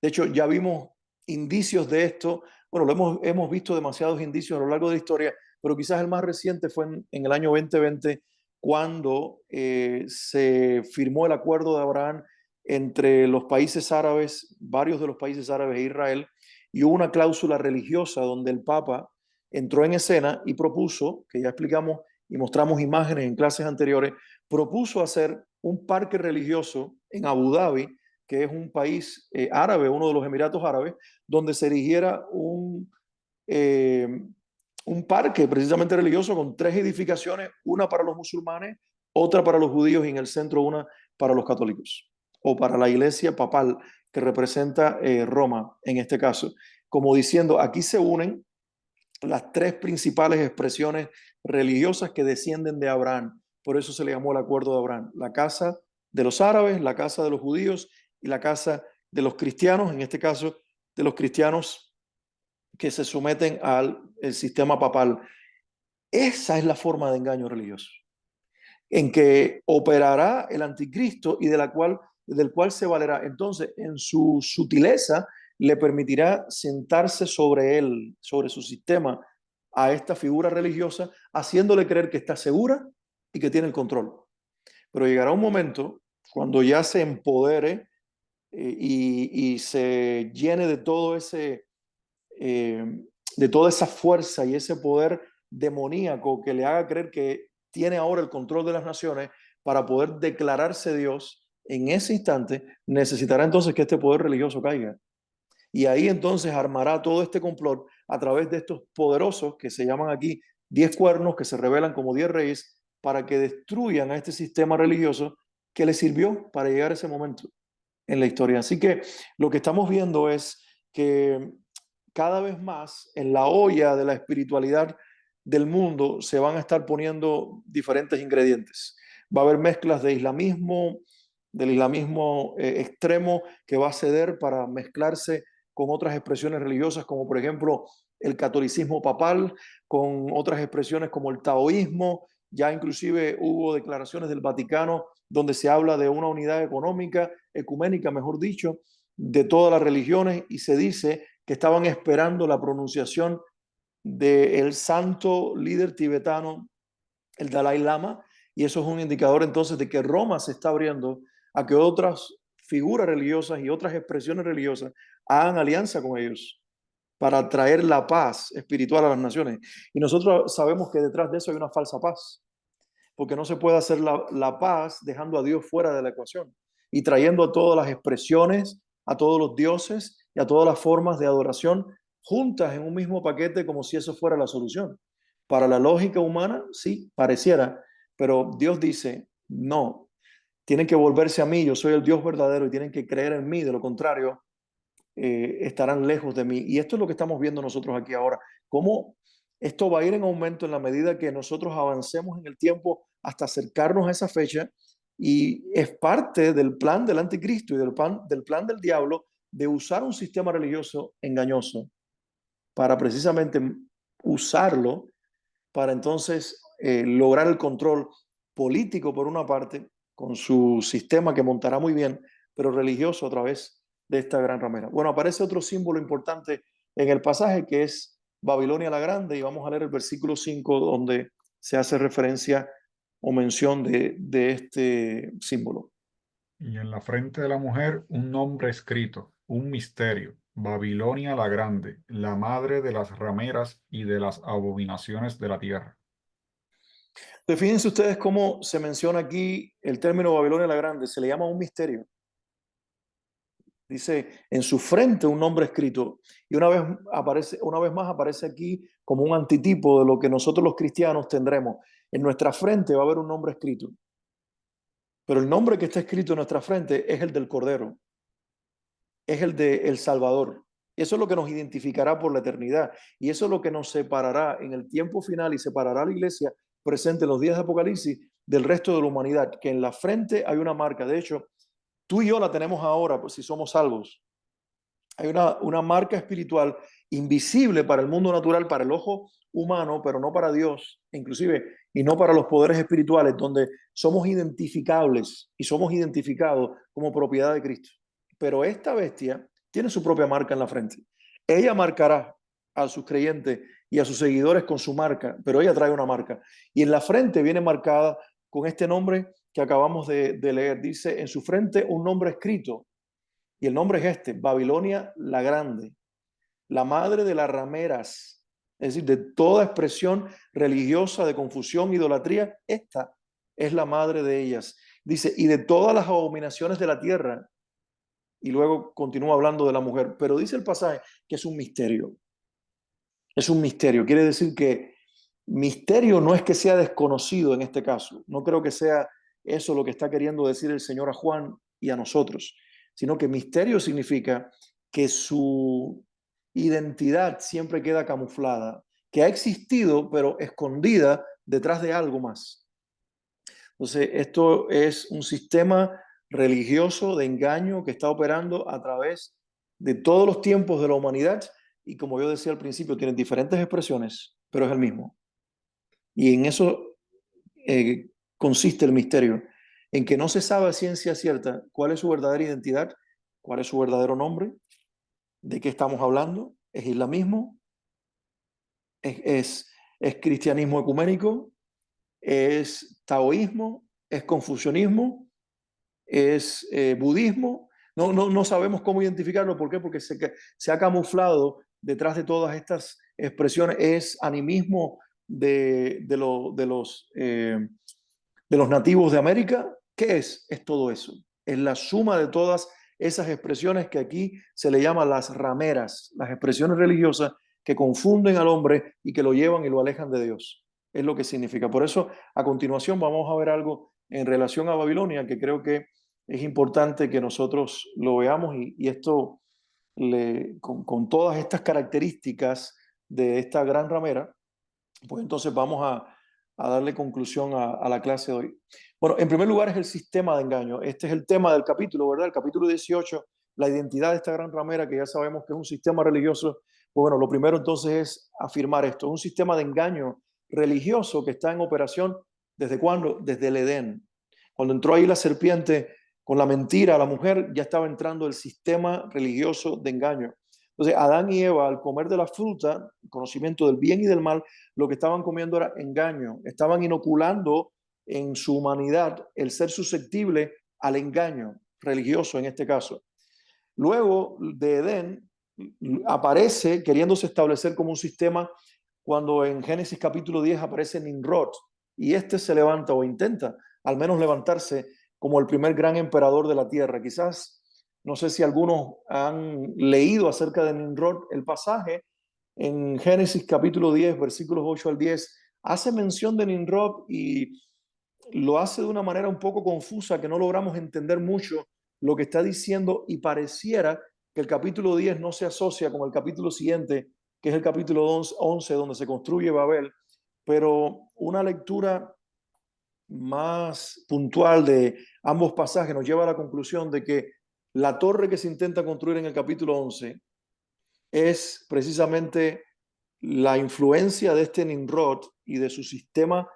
De hecho, ya vimos indicios de esto. Bueno, hemos visto demasiados indicios a lo largo de la historia, pero quizás el más reciente fue en el año 2020, cuando se firmó el acuerdo de Abraham entre los países árabes, varios de los países árabes e Israel, y hubo una cláusula religiosa donde el Papa entró en escena y propuso, que ya explicamos y mostramos imágenes en clases anteriores, propuso hacer un parque religioso en Abu Dhabi, que es un país árabe, uno de los Emiratos Árabes, donde se erigiera un parque precisamente religioso con 3 edificaciones, una para los musulmanes, otra para los judíos y en el centro una para los católicos, o para la iglesia papal, que representa Roma en este caso, como diciendo, aquí se unen las tres principales expresiones religiosas que descienden de Abraham. Por eso se le llamó el acuerdo de Abraham. La casa de los árabes, la casa de los judíos y la casa de los cristianos, en este caso de los cristianos que se someten al el sistema papal. Esa es la forma de engaño religioso, en que operará el anticristo y del cual se valerá. Entonces, en su sutileza, le permitirá sentarse sobre él, sobre su sistema, a esta figura religiosa, haciéndole creer que está segura y que tiene el control. Pero llegará un momento cuando ya se empodere y se llene de todo de toda esa fuerza y ese poder demoníaco que le haga creer que tiene ahora el control de las naciones para poder declararse Dios. En ese instante necesitará entonces que este poder religioso caiga. Y ahí entonces armará todo este complot a través de estos poderosos que se llaman aquí 10 cuernos, que se revelan como 10 reyes, para que destruyan a este sistema religioso que le sirvió para llegar a ese momento en la historia. Así que lo que estamos viendo es que cada vez más en la olla de la espiritualidad del mundo se van a estar poniendo diferentes ingredientes. Va a haber mezclas de islamismo, del islamismo extremo que va a ceder para mezclarse con otras expresiones religiosas, como por ejemplo el catolicismo papal, con otras expresiones como el taoísmo. Ya inclusive hubo declaraciones del Vaticano donde se habla de una unidad económica, ecuménica, mejor dicho, de todas las religiones, y se dice que estaban esperando la pronunciación del santo líder tibetano, el Dalai Lama, y eso es un indicador entonces de que Roma se está abriendo a que otras figuras religiosas y otras expresiones religiosas hagan alianza con ellos para traer la paz espiritual a las naciones. Y nosotros sabemos que detrás de eso hay una falsa paz, porque no se puede hacer la paz dejando a Dios fuera de la ecuación y trayendo a todas las expresiones, a todos los dioses y a todas las formas de adoración juntas en un mismo paquete como si eso fuera la solución. Para la lógica humana, sí, pareciera, pero Dios dice, no, tienen que volverse a mí, yo soy el Dios verdadero y tienen que creer en mí, de lo contrario, estarán lejos de mí. Y esto es lo que estamos viendo nosotros aquí ahora, cómo esto va a ir en aumento en la medida que nosotros avancemos en el tiempo hasta acercarnos a esa fecha, y es parte del plan del anticristo y del plan del diablo de usar un sistema religioso engañoso para precisamente usarlo para entonces lograr el control político por una parte, con su sistema que montará muy bien, pero religioso a través de esta gran ramera. Bueno, aparece otro símbolo importante en el pasaje que es Babilonia la Grande, y vamos a leer el versículo 5 donde se hace referencia o mención de este símbolo. Y en la frente de la mujer un nombre escrito, un misterio, Babilonia la Grande, la madre de las rameras y de las abominaciones de la tierra. Fíjense ustedes cómo se menciona aquí el término Babilonia la Grande, se le llama un misterio. Dice, en su frente un nombre escrito. Y una vez más aparece aquí como un antitipo de lo que nosotros los cristianos tendremos. En nuestra frente va a haber un nombre escrito. Pero el nombre que está escrito en nuestra frente es el del Cordero, es el de el Salvador. Eso es lo que nos identificará por la eternidad. Y eso es lo que nos separará en el tiempo final y separará a la iglesia presente en los días de Apocalipsis del resto de la humanidad, que en la frente hay una marca. De hecho, tú y yo la tenemos ahora, pues si somos salvos. Hay una marca espiritual invisible para el mundo natural, para el ojo humano, pero no para Dios, inclusive, y no para los poderes espirituales, donde somos identificables y somos identificados como propiedad de Cristo. Pero esta bestia tiene su propia marca en la frente. Ella marcará a sus creyentes y a sus seguidores con su marca, pero ella trae una marca. Y en la frente viene marcada con este nombre que acabamos de leer. Dice, en su frente un nombre escrito, y el nombre es este, Babilonia la Grande, la madre de las rameras, es decir, de toda expresión religiosa de confusión, idolatría, esta es la madre de ellas. Dice, y de todas las abominaciones de la tierra. Y luego continúa hablando de la mujer, pero dice el pasaje que es un misterio. Es un misterio, quiere decir que misterio no es que sea desconocido en este caso. No creo que sea eso lo que está queriendo decir el Señor a Juan y a nosotros, sino que misterio significa que su identidad siempre queda camuflada, que ha existido pero escondida detrás de algo más. Entonces, esto es un sistema religioso de engaño que está operando a través de todos los tiempos de la humanidad y como yo decía al principio, tiene diferentes expresiones, pero es el mismo. Y en eso consiste el misterio, en que no se sabe a ciencia cierta cuál es su verdadera identidad, cuál es su verdadero nombre, de qué estamos hablando, es islamismo, es, es, es cristianismo ecuménico, es taoísmo, es confucianismo, es budismo. No sabemos cómo identificarlo. ¿Por qué? Porque se ha camuflado detrás de todas estas expresiones. Es animismo de los nativos de América. ¿Qué es? Es todo eso. Es la suma de todas esas expresiones que aquí se le llama las rameras, las expresiones religiosas que confunden al hombre y que lo llevan y lo alejan de Dios. Es lo que significa. Por eso, a continuación, vamos a ver algo en relación a Babilonia que creo que es importante que nosotros lo veamos y esto con todas estas características de esta gran ramera, pues entonces vamos a darle conclusión a la clase de hoy. Bueno, en primer lugar es el sistema de engaño. Este es el tema del capítulo, ¿verdad? El capítulo 18, la identidad de esta gran ramera, que ya sabemos que es un sistema religioso. Pues bueno, lo primero entonces es afirmar esto. Es un sistema de engaño religioso que está en operación ¿desde cuándo? Desde el Edén. Cuando entró ahí la serpiente con la mentira a la mujer, ya estaba entrando el sistema religioso de engaño. Entonces, Adán y Eva, al comer de la fruta, conocimiento del bien y del mal, lo que estaban comiendo era engaño. Estaban inoculando en su humanidad el ser susceptible al engaño religioso en este caso. Luego de Edén aparece queriéndose establecer como un sistema cuando en Génesis capítulo 10 aparece Nimrod y este se levanta o intenta al menos levantarse como el primer gran emperador de la tierra. Quizás, no sé si algunos han leído acerca de Nimrod, el pasaje en Génesis capítulo 10, versículos 8 al 10, hace mención de Nimrod y lo hace de una manera un poco confusa que no logramos entender mucho lo que está diciendo y pareciera que el capítulo 10 no se asocia con el capítulo siguiente, que es el capítulo 11, donde se construye Babel, pero una lectura más puntual de ambos pasajes nos lleva a la conclusión de que la torre que se intenta construir en el capítulo 11 es precisamente la influencia de este Nimrod y de su sistema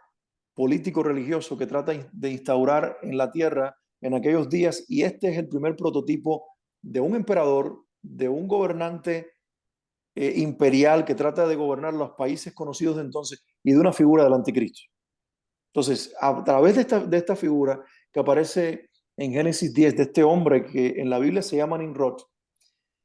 político religioso que trata de instaurar en la tierra en aquellos días, y este es el primer prototipo de un emperador, de un gobernante imperial que trata de gobernar los países conocidos de entonces y de una figura del anticristo. Entonces, a través de esta figura que aparece en Génesis 10, de este hombre que en la Biblia se llama Nimrod,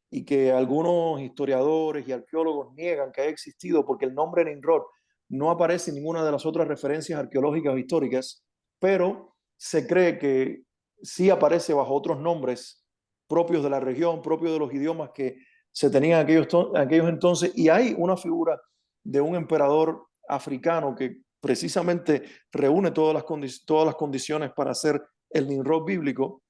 y que algunos historiadores y arqueólogos niegan que haya existido porque el nombre Nimrod no aparece en ninguna de las otras referencias arqueológicas o históricas, pero se cree que sí aparece bajo otros nombres propios de la región, propios de los idiomas que se tenían aquellos entonces, y hay una figura de un emperador africano que precisamente reúne todas las condiciones para ser el Nimrod bíblico,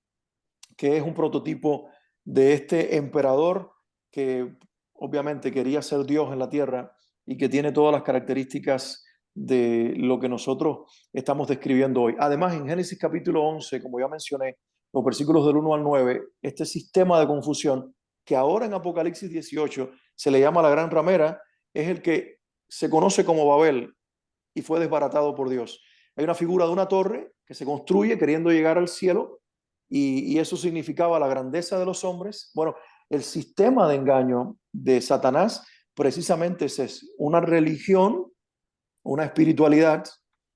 que es un prototipo de este emperador que obviamente quería ser Dios en la tierra y que tiene todas las características de lo que nosotros estamos describiendo hoy. Además, en Génesis capítulo 11, como ya mencioné, los versículos del 1 al 9, este sistema de confusión que ahora en Apocalipsis 18 se le llama la gran ramera, es el que se conoce como Babel y fue desbaratado por Dios. Hay una figura de una torre que se construye queriendo llegar al cielo y eso significaba la grandeza de los hombres. Bueno, el sistema de engaño de Satanás precisamente es una religión, una espiritualidad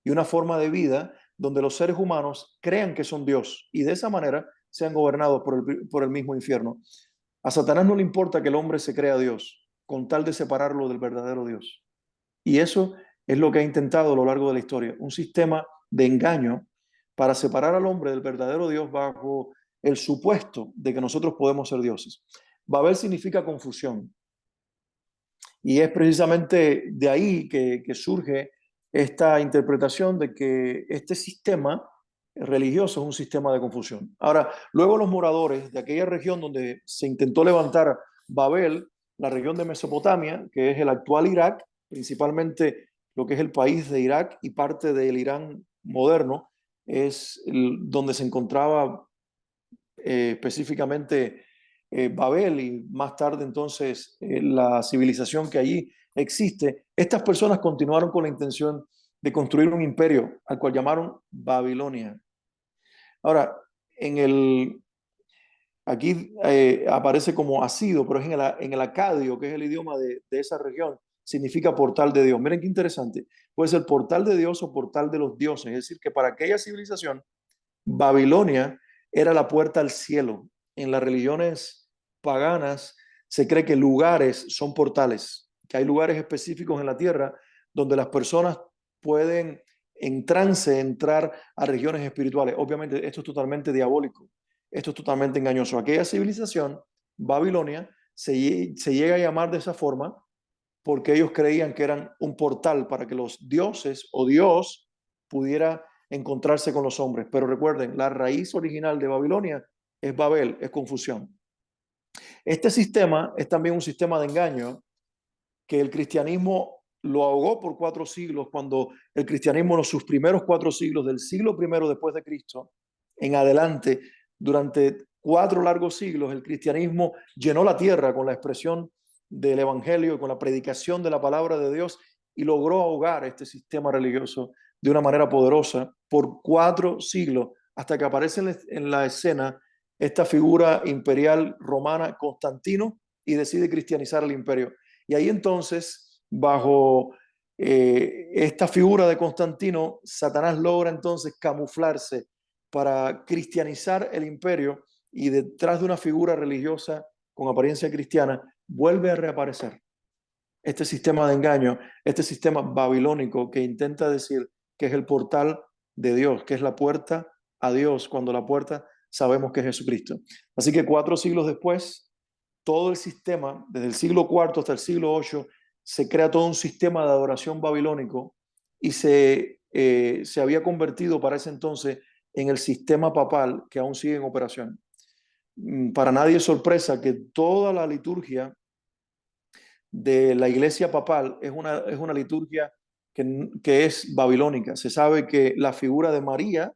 y una forma de vida donde los seres humanos crean que son Dios y de esa manera sean gobernados por el mismo infierno. A Satanás no le importa que el hombre se crea Dios, con tal de separarlo del verdadero Dios. Y eso es lo que ha intentado a lo largo de la historia, un sistema de engaño para separar al hombre del verdadero Dios bajo el supuesto de que nosotros podemos ser dioses. Babel significa confusión y es precisamente de ahí que surge esta interpretación de que este sistema religioso es un sistema de confusión. Ahora, luego los moradores de aquella región donde se intentó levantar Babel, la región de Mesopotamia, que es el actual Irak, principalmente lo que es el país de Irak y parte del Irán moderno, es donde se encontraba específicamente Babel y más tarde entonces la civilización que allí existe. Estas personas continuaron con la intención de construir un imperio al cual llamaron Babilonia. Ahora, aquí aparece como asido, pero es en el acadio, que es el idioma de esa región, significa portal de Dios. Miren qué interesante. Puede ser portal de Dios o portal de los dioses. Es decir, que para aquella civilización, Babilonia era la puerta al cielo. En las religiones paganas se cree que lugares son portales, que hay lugares específicos en la tierra donde las personas pueden en trance entrar a regiones espirituales. Obviamente esto es totalmente diabólico, esto es totalmente engañoso. Aquella civilización, Babilonia, se llega a llamar de esa forma porque ellos creían que eran un portal para que los dioses o Dios pudiera encontrarse con los hombres. Pero recuerden, la raíz original de Babilonia es Babel, es confusión. Este sistema es también un sistema de engaño que el cristianismo lo ahogó por 4 siglos, cuando el cristianismo en sus primeros 4 siglos, del siglo primero después de Cristo, en adelante, durante 4 largos siglos, el cristianismo llenó la tierra con la expresión del evangelio, con la predicación de la palabra de Dios y logró ahogar este sistema religioso de una manera poderosa por 4 siglos, hasta que aparece en la escena esta figura imperial romana, Constantino, y decide cristianizar el imperio. Y ahí entonces, bajo esta figura de Constantino, Satanás logra entonces camuflarse para cristianizar el imperio y detrás de una figura religiosa con apariencia cristiana vuelve a reaparecer este sistema de engaño, este sistema babilónico que intenta decir que es el portal de Dios, que es la puerta a Dios, cuando la puerta sabemos que es Jesucristo. Así que 4 siglos después, todo el sistema, desde el siglo IV hasta el siglo VIII, se crea todo un sistema de adoración babilónico y se había convertido para ese entonces en el sistema papal que aún sigue en operación. Para nadie es sorpresa que toda la liturgia de la iglesia papal es una liturgia que es babilónica. Se sabe que la figura de María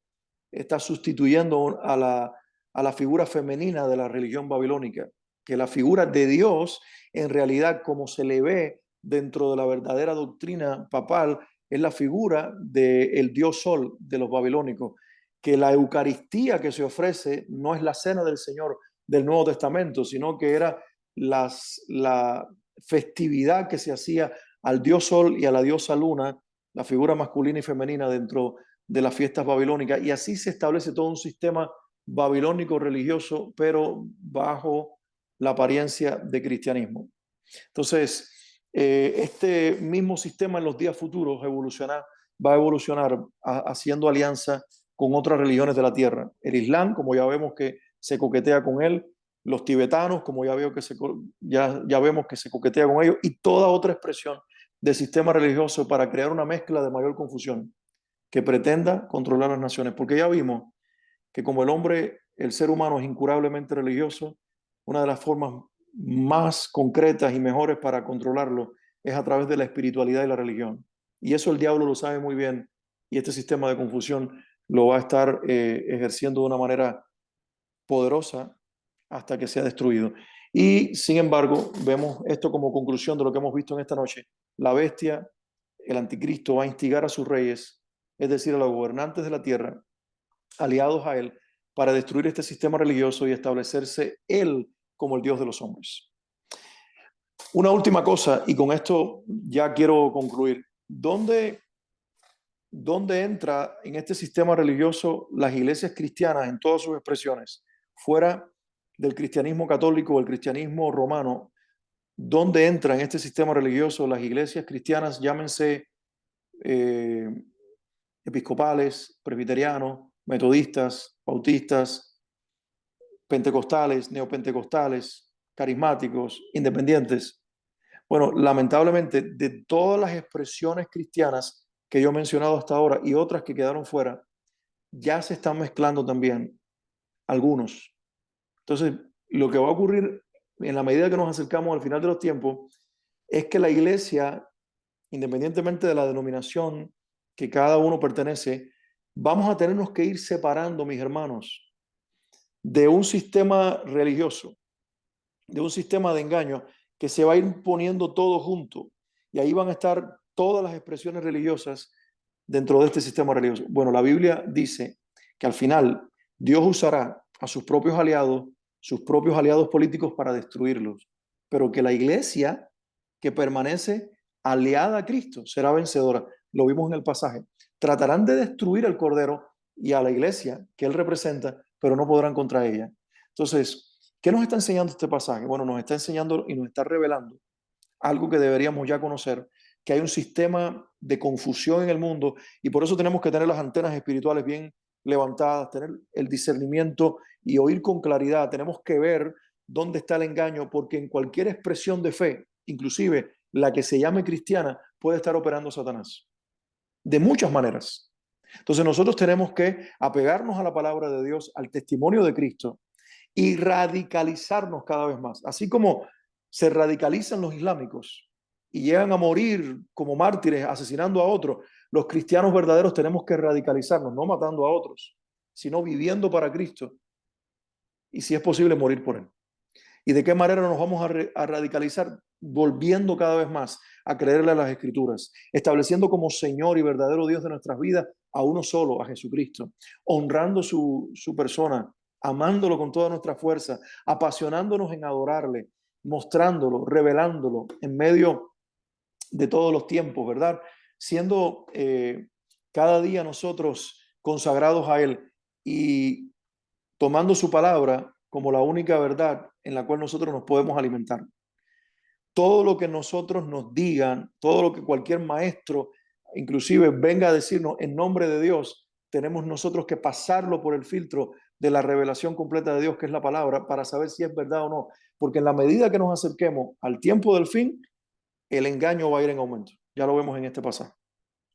está sustituyendo a la figura femenina de la religión babilónica, que la figura de Dios, en realidad, como se le ve dentro de la verdadera doctrina papal, es la figura del Dios Sol de los babilónicos, que la Eucaristía que se ofrece no es la cena del Señor del Nuevo Testamento, sino que era la festividad que se hacía al Dios Sol y a la diosa Luna, la figura masculina y femenina dentro de las fiestas babilónicas, y así se establece todo un sistema babilónico religioso, pero bajo la apariencia de cristianismo. Entonces, este mismo sistema en los días futuros va a evolucionar haciendo alianza con otras religiones de la tierra. El Islam, como ya vemos que se coquetea con él, los tibetanos, como ya vemos que se coquetea con ellos, y toda otra expresión de sistema religioso para crear una mezcla de mayor confusión que pretenda controlar las naciones. Porque ya vimos que como el hombre, el ser humano es incurablemente religioso, una de las formas más concretas y mejores para controlarlo es a través de la espiritualidad y la religión. Y eso el diablo lo sabe muy bien y este sistema de confusión lo va a estar ejerciendo de una manera poderosa hasta que sea destruido. Y sin embargo, vemos esto como conclusión de lo que hemos visto en esta noche. La bestia, el anticristo, va a instigar a sus reyes, es decir, a los gobernantes de la tierra, aliados a él, para destruir este sistema religioso y establecerse él como el Dios de los hombres. Una última cosa, y con esto ya quiero concluir. ¿Dónde entra en este sistema religioso las iglesias cristianas en todas sus expresiones? Fuera del cristianismo católico o el cristianismo romano, ¿dónde entra en este sistema religioso las iglesias cristianas, llámense eh, episcopales, presbiterianos, metodistas, bautistas, pentecostales, neopentecostales, carismáticos, independientes? Bueno, lamentablemente, de todas las expresiones cristianas que yo he mencionado hasta ahora y otras que quedaron fuera, ya se están mezclando también algunos. Entonces, lo que va a ocurrir en la medida que nos acercamos al final de los tiempos es que la iglesia, independientemente de la denominación que cada uno pertenece, vamos a tenernos que ir separando, mis hermanos, de un sistema religioso, de un sistema de engaño que se va a ir poniendo todo junto. Y ahí van a estar todas las expresiones religiosas dentro de este sistema religioso. Bueno, la Biblia dice que al final Dios usará a sus propios aliados políticos para destruirlos, pero que la iglesia que permanece aliada a Cristo será vencedora. Lo vimos en el pasaje. Tratarán de destruir al Cordero y a la iglesia que él representa, pero no podrán contra ella. Entonces, ¿qué nos está enseñando este pasaje? Bueno, nos está enseñando y nos está revelando algo que deberíamos ya conocer, que hay un sistema de confusión en el mundo y por eso tenemos que tener las antenas espirituales bien levantadas, tener el discernimiento y oír con claridad. Tenemos que ver dónde está el engaño, porque en cualquier expresión de fe, inclusive la que se llame cristiana, puede estar operando Satanás. De muchas maneras. Entonces nosotros tenemos que apegarnos a la palabra de Dios, al testimonio de Cristo y radicalizarnos cada vez más. Así como se radicalizan los islámicos y llegan a morir como mártires asesinando a otros, los cristianos verdaderos tenemos que radicalizarnos, no matando a otros, sino viviendo para Cristo y si es posible morir por Él. ¿Y de qué manera nos vamos a radicalizar? Volviendo cada vez más a creerle a las Escrituras, estableciendo como Señor y verdadero Dios de nuestras vidas a uno solo, a Jesucristo, honrando su persona, amándolo con toda nuestra fuerza, apasionándonos en adorarle, mostrándolo, revelándolo en medio de todos los tiempos, ¿verdad? Siendo cada día nosotros consagrados a Él y tomando su palabra como la única verdad en la cual nosotros nos podemos alimentar. Todo lo que nosotros nos digan, todo lo que cualquier maestro, inclusive venga a decirnos en nombre de Dios, tenemos nosotros que pasarlo por el filtro de la revelación completa de Dios, que es la palabra, para saber si es verdad o no. Porque en la medida que nos acerquemos al tiempo del fin, el engaño va a ir en aumento. Ya lo vemos en este pasaje.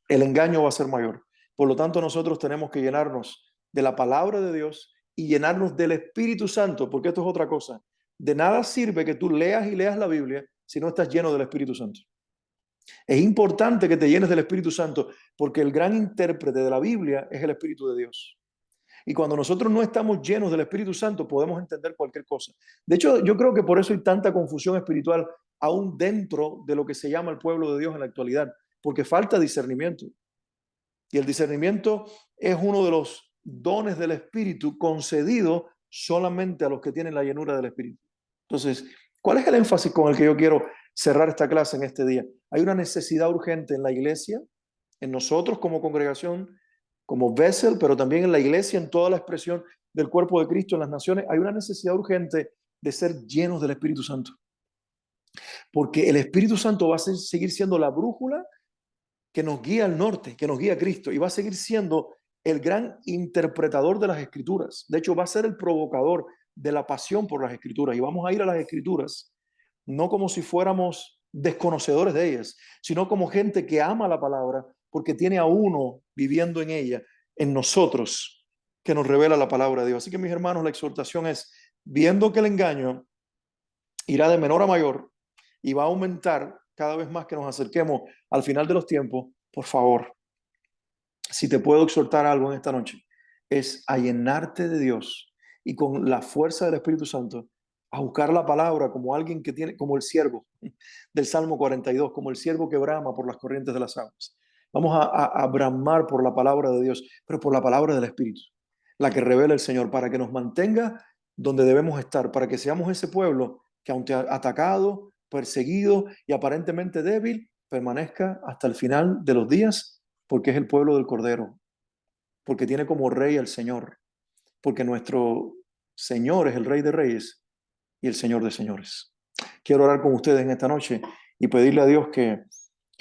El engaño va a ser mayor. Por lo tanto, nosotros tenemos que llenarnos de la palabra de Dios y llenarnos del Espíritu Santo, porque esto es otra cosa. De nada sirve que tú leas y leas la Biblia si no estás lleno del Espíritu Santo. Es importante que te llenes del Espíritu Santo, porque el gran intérprete de la Biblia es el Espíritu de Dios. Y cuando nosotros no estamos llenos del Espíritu Santo, podemos entender cualquier cosa. De hecho, yo creo que por eso hay tanta confusión espiritual aún dentro de lo que se llama el pueblo de Dios en la actualidad, porque falta discernimiento. Y el discernimiento es uno de los dones del Espíritu concedido solamente a los que tienen la llenura del Espíritu. Entonces, ¿cuál es el énfasis con el que yo quiero cerrar esta clase en este día? Hay una necesidad urgente en la iglesia, en nosotros como congregación, como vessel, pero también en la iglesia, en toda la expresión del cuerpo de Cristo en las naciones. Hay una necesidad urgente de ser llenos del Espíritu Santo, porque el Espíritu Santo va a seguir siendo la brújula que nos guía al norte, que nos guía a Cristo, y va a seguir siendo el gran interpretador de las Escrituras. De hecho, va a ser el provocador de la pasión por las Escrituras. Y vamos a ir a las Escrituras no como si fuéramos desconocedores de ellas, sino como gente que ama la palabra porque tiene a uno viviendo en ella, en nosotros, que nos revela la palabra de Dios. Así que, mis hermanos, la exhortación es, viendo que el engaño irá de menor a mayor y va a aumentar cada vez más que nos acerquemos al final de los tiempos, por favor, si te puedo exhortar algo en esta noche, es a llenarte de Dios y con la fuerza del Espíritu Santo, a buscar la palabra como alguien que tiene, como el siervo del Salmo 42, como el siervo que brama por las corrientes de las aguas. Vamos a bramar por la palabra de Dios, pero por la palabra del Espíritu, la que revela el Señor, para que nos mantenga donde debemos estar, para que seamos ese pueblo que aunque atacado, perseguido y aparentemente débil, permanezca hasta el final de los días, porque es el pueblo del Cordero, porque tiene como rey al Señor, porque nuestro Señor es el Rey de Reyes y el Señor de Señores. Quiero orar con ustedes en esta noche y pedirle a Dios que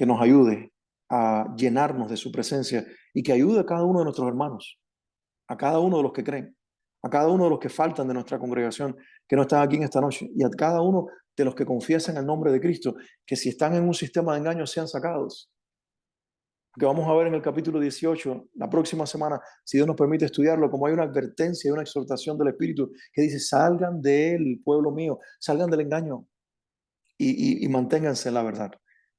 nos ayude a llenarnos de su presencia y que ayude a cada uno de nuestros hermanos, a cada uno de los que creen, a cada uno de los que faltan de nuestra congregación, que no están aquí en esta noche, y a cada uno de los que confiesan el nombre de Cristo, que si están en un sistema de engaño sean sacados, que vamos a ver en el capítulo 18, la próxima semana, si Dios nos permite estudiarlo, como hay una advertencia y una exhortación del Espíritu que dice, salgan del pueblo mío, salgan del engaño y manténganse en la verdad.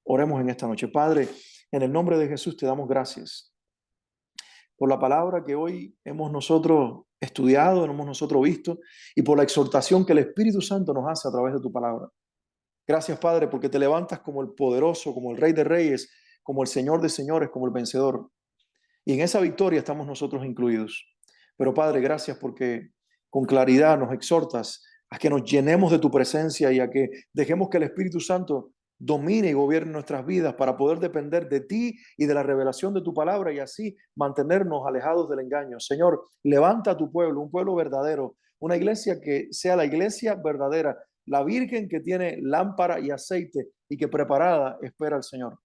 Oremos en esta noche. Padre, en el nombre de Jesús te damos gracias por la palabra que hoy hemos nosotros estudiado, hemos nosotros visto, y por la exhortación que el Espíritu Santo nos hace a través de tu palabra. Gracias, Padre, porque te levantas como el poderoso, como el Rey de Reyes, como el Señor de Señores, como el vencedor. Y en esa victoria estamos nosotros incluidos. Pero Padre, gracias porque con claridad nos exhortas a que nos llenemos de tu presencia y a que dejemos que el Espíritu Santo domine y gobierne nuestras vidas para poder depender de ti y de la revelación de tu palabra y así mantenernos alejados del engaño. Señor, levanta a tu pueblo, un pueblo verdadero, una iglesia que sea la iglesia verdadera, la virgen que tiene lámpara y aceite y que preparada espera al Señor.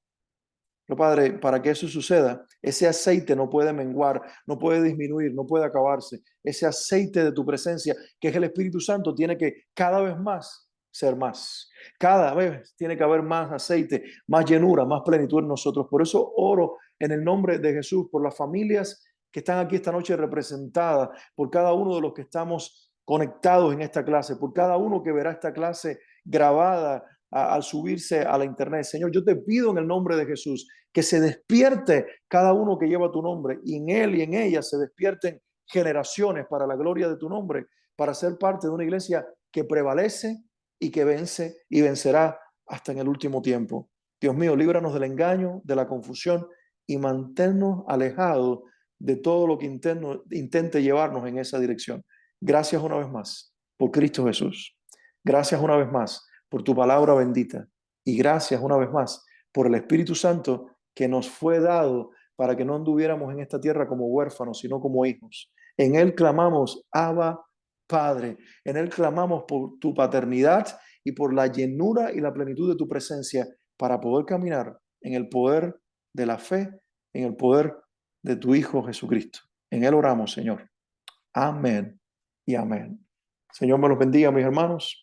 Pero Padre, para que eso suceda, ese aceite no puede menguar, no puede disminuir, no puede acabarse. Ese aceite de tu presencia, que es el Espíritu Santo, tiene que cada vez más ser más. Cada vez tiene que haber más aceite, más llenura, más plenitud en nosotros. Por eso oro en el nombre de Jesús por las familias que están aquí esta noche representadas, por cada uno de los que estamos conectados en esta clase, por cada uno que verá esta clase grabada al subirse a la internet. Señor, yo te pido en el nombre de Jesús que se despierte cada uno que lleva tu nombre y en él y en ella se despierten generaciones para la gloria de tu nombre, para ser parte de una iglesia que prevalece y que vence y vencerá hasta en el último tiempo. Dios mío, líbranos del engaño, de la confusión y manténnos alejados de todo lo que intente llevarnos en esa dirección. Gracias una vez más por Cristo Jesús. Gracias una vez más por tu palabra bendita. Y gracias una vez más por el Espíritu Santo que nos fue dado para que no anduviéramos en esta tierra como huérfanos, sino como hijos. En Él clamamos, Abba, Padre. En Él clamamos por tu paternidad y por la llenura y la plenitud de tu presencia para poder caminar en el poder de la fe, en el poder de tu Hijo Jesucristo. En Él oramos, Señor. Amén y amén. Señor me los bendiga, mis hermanos.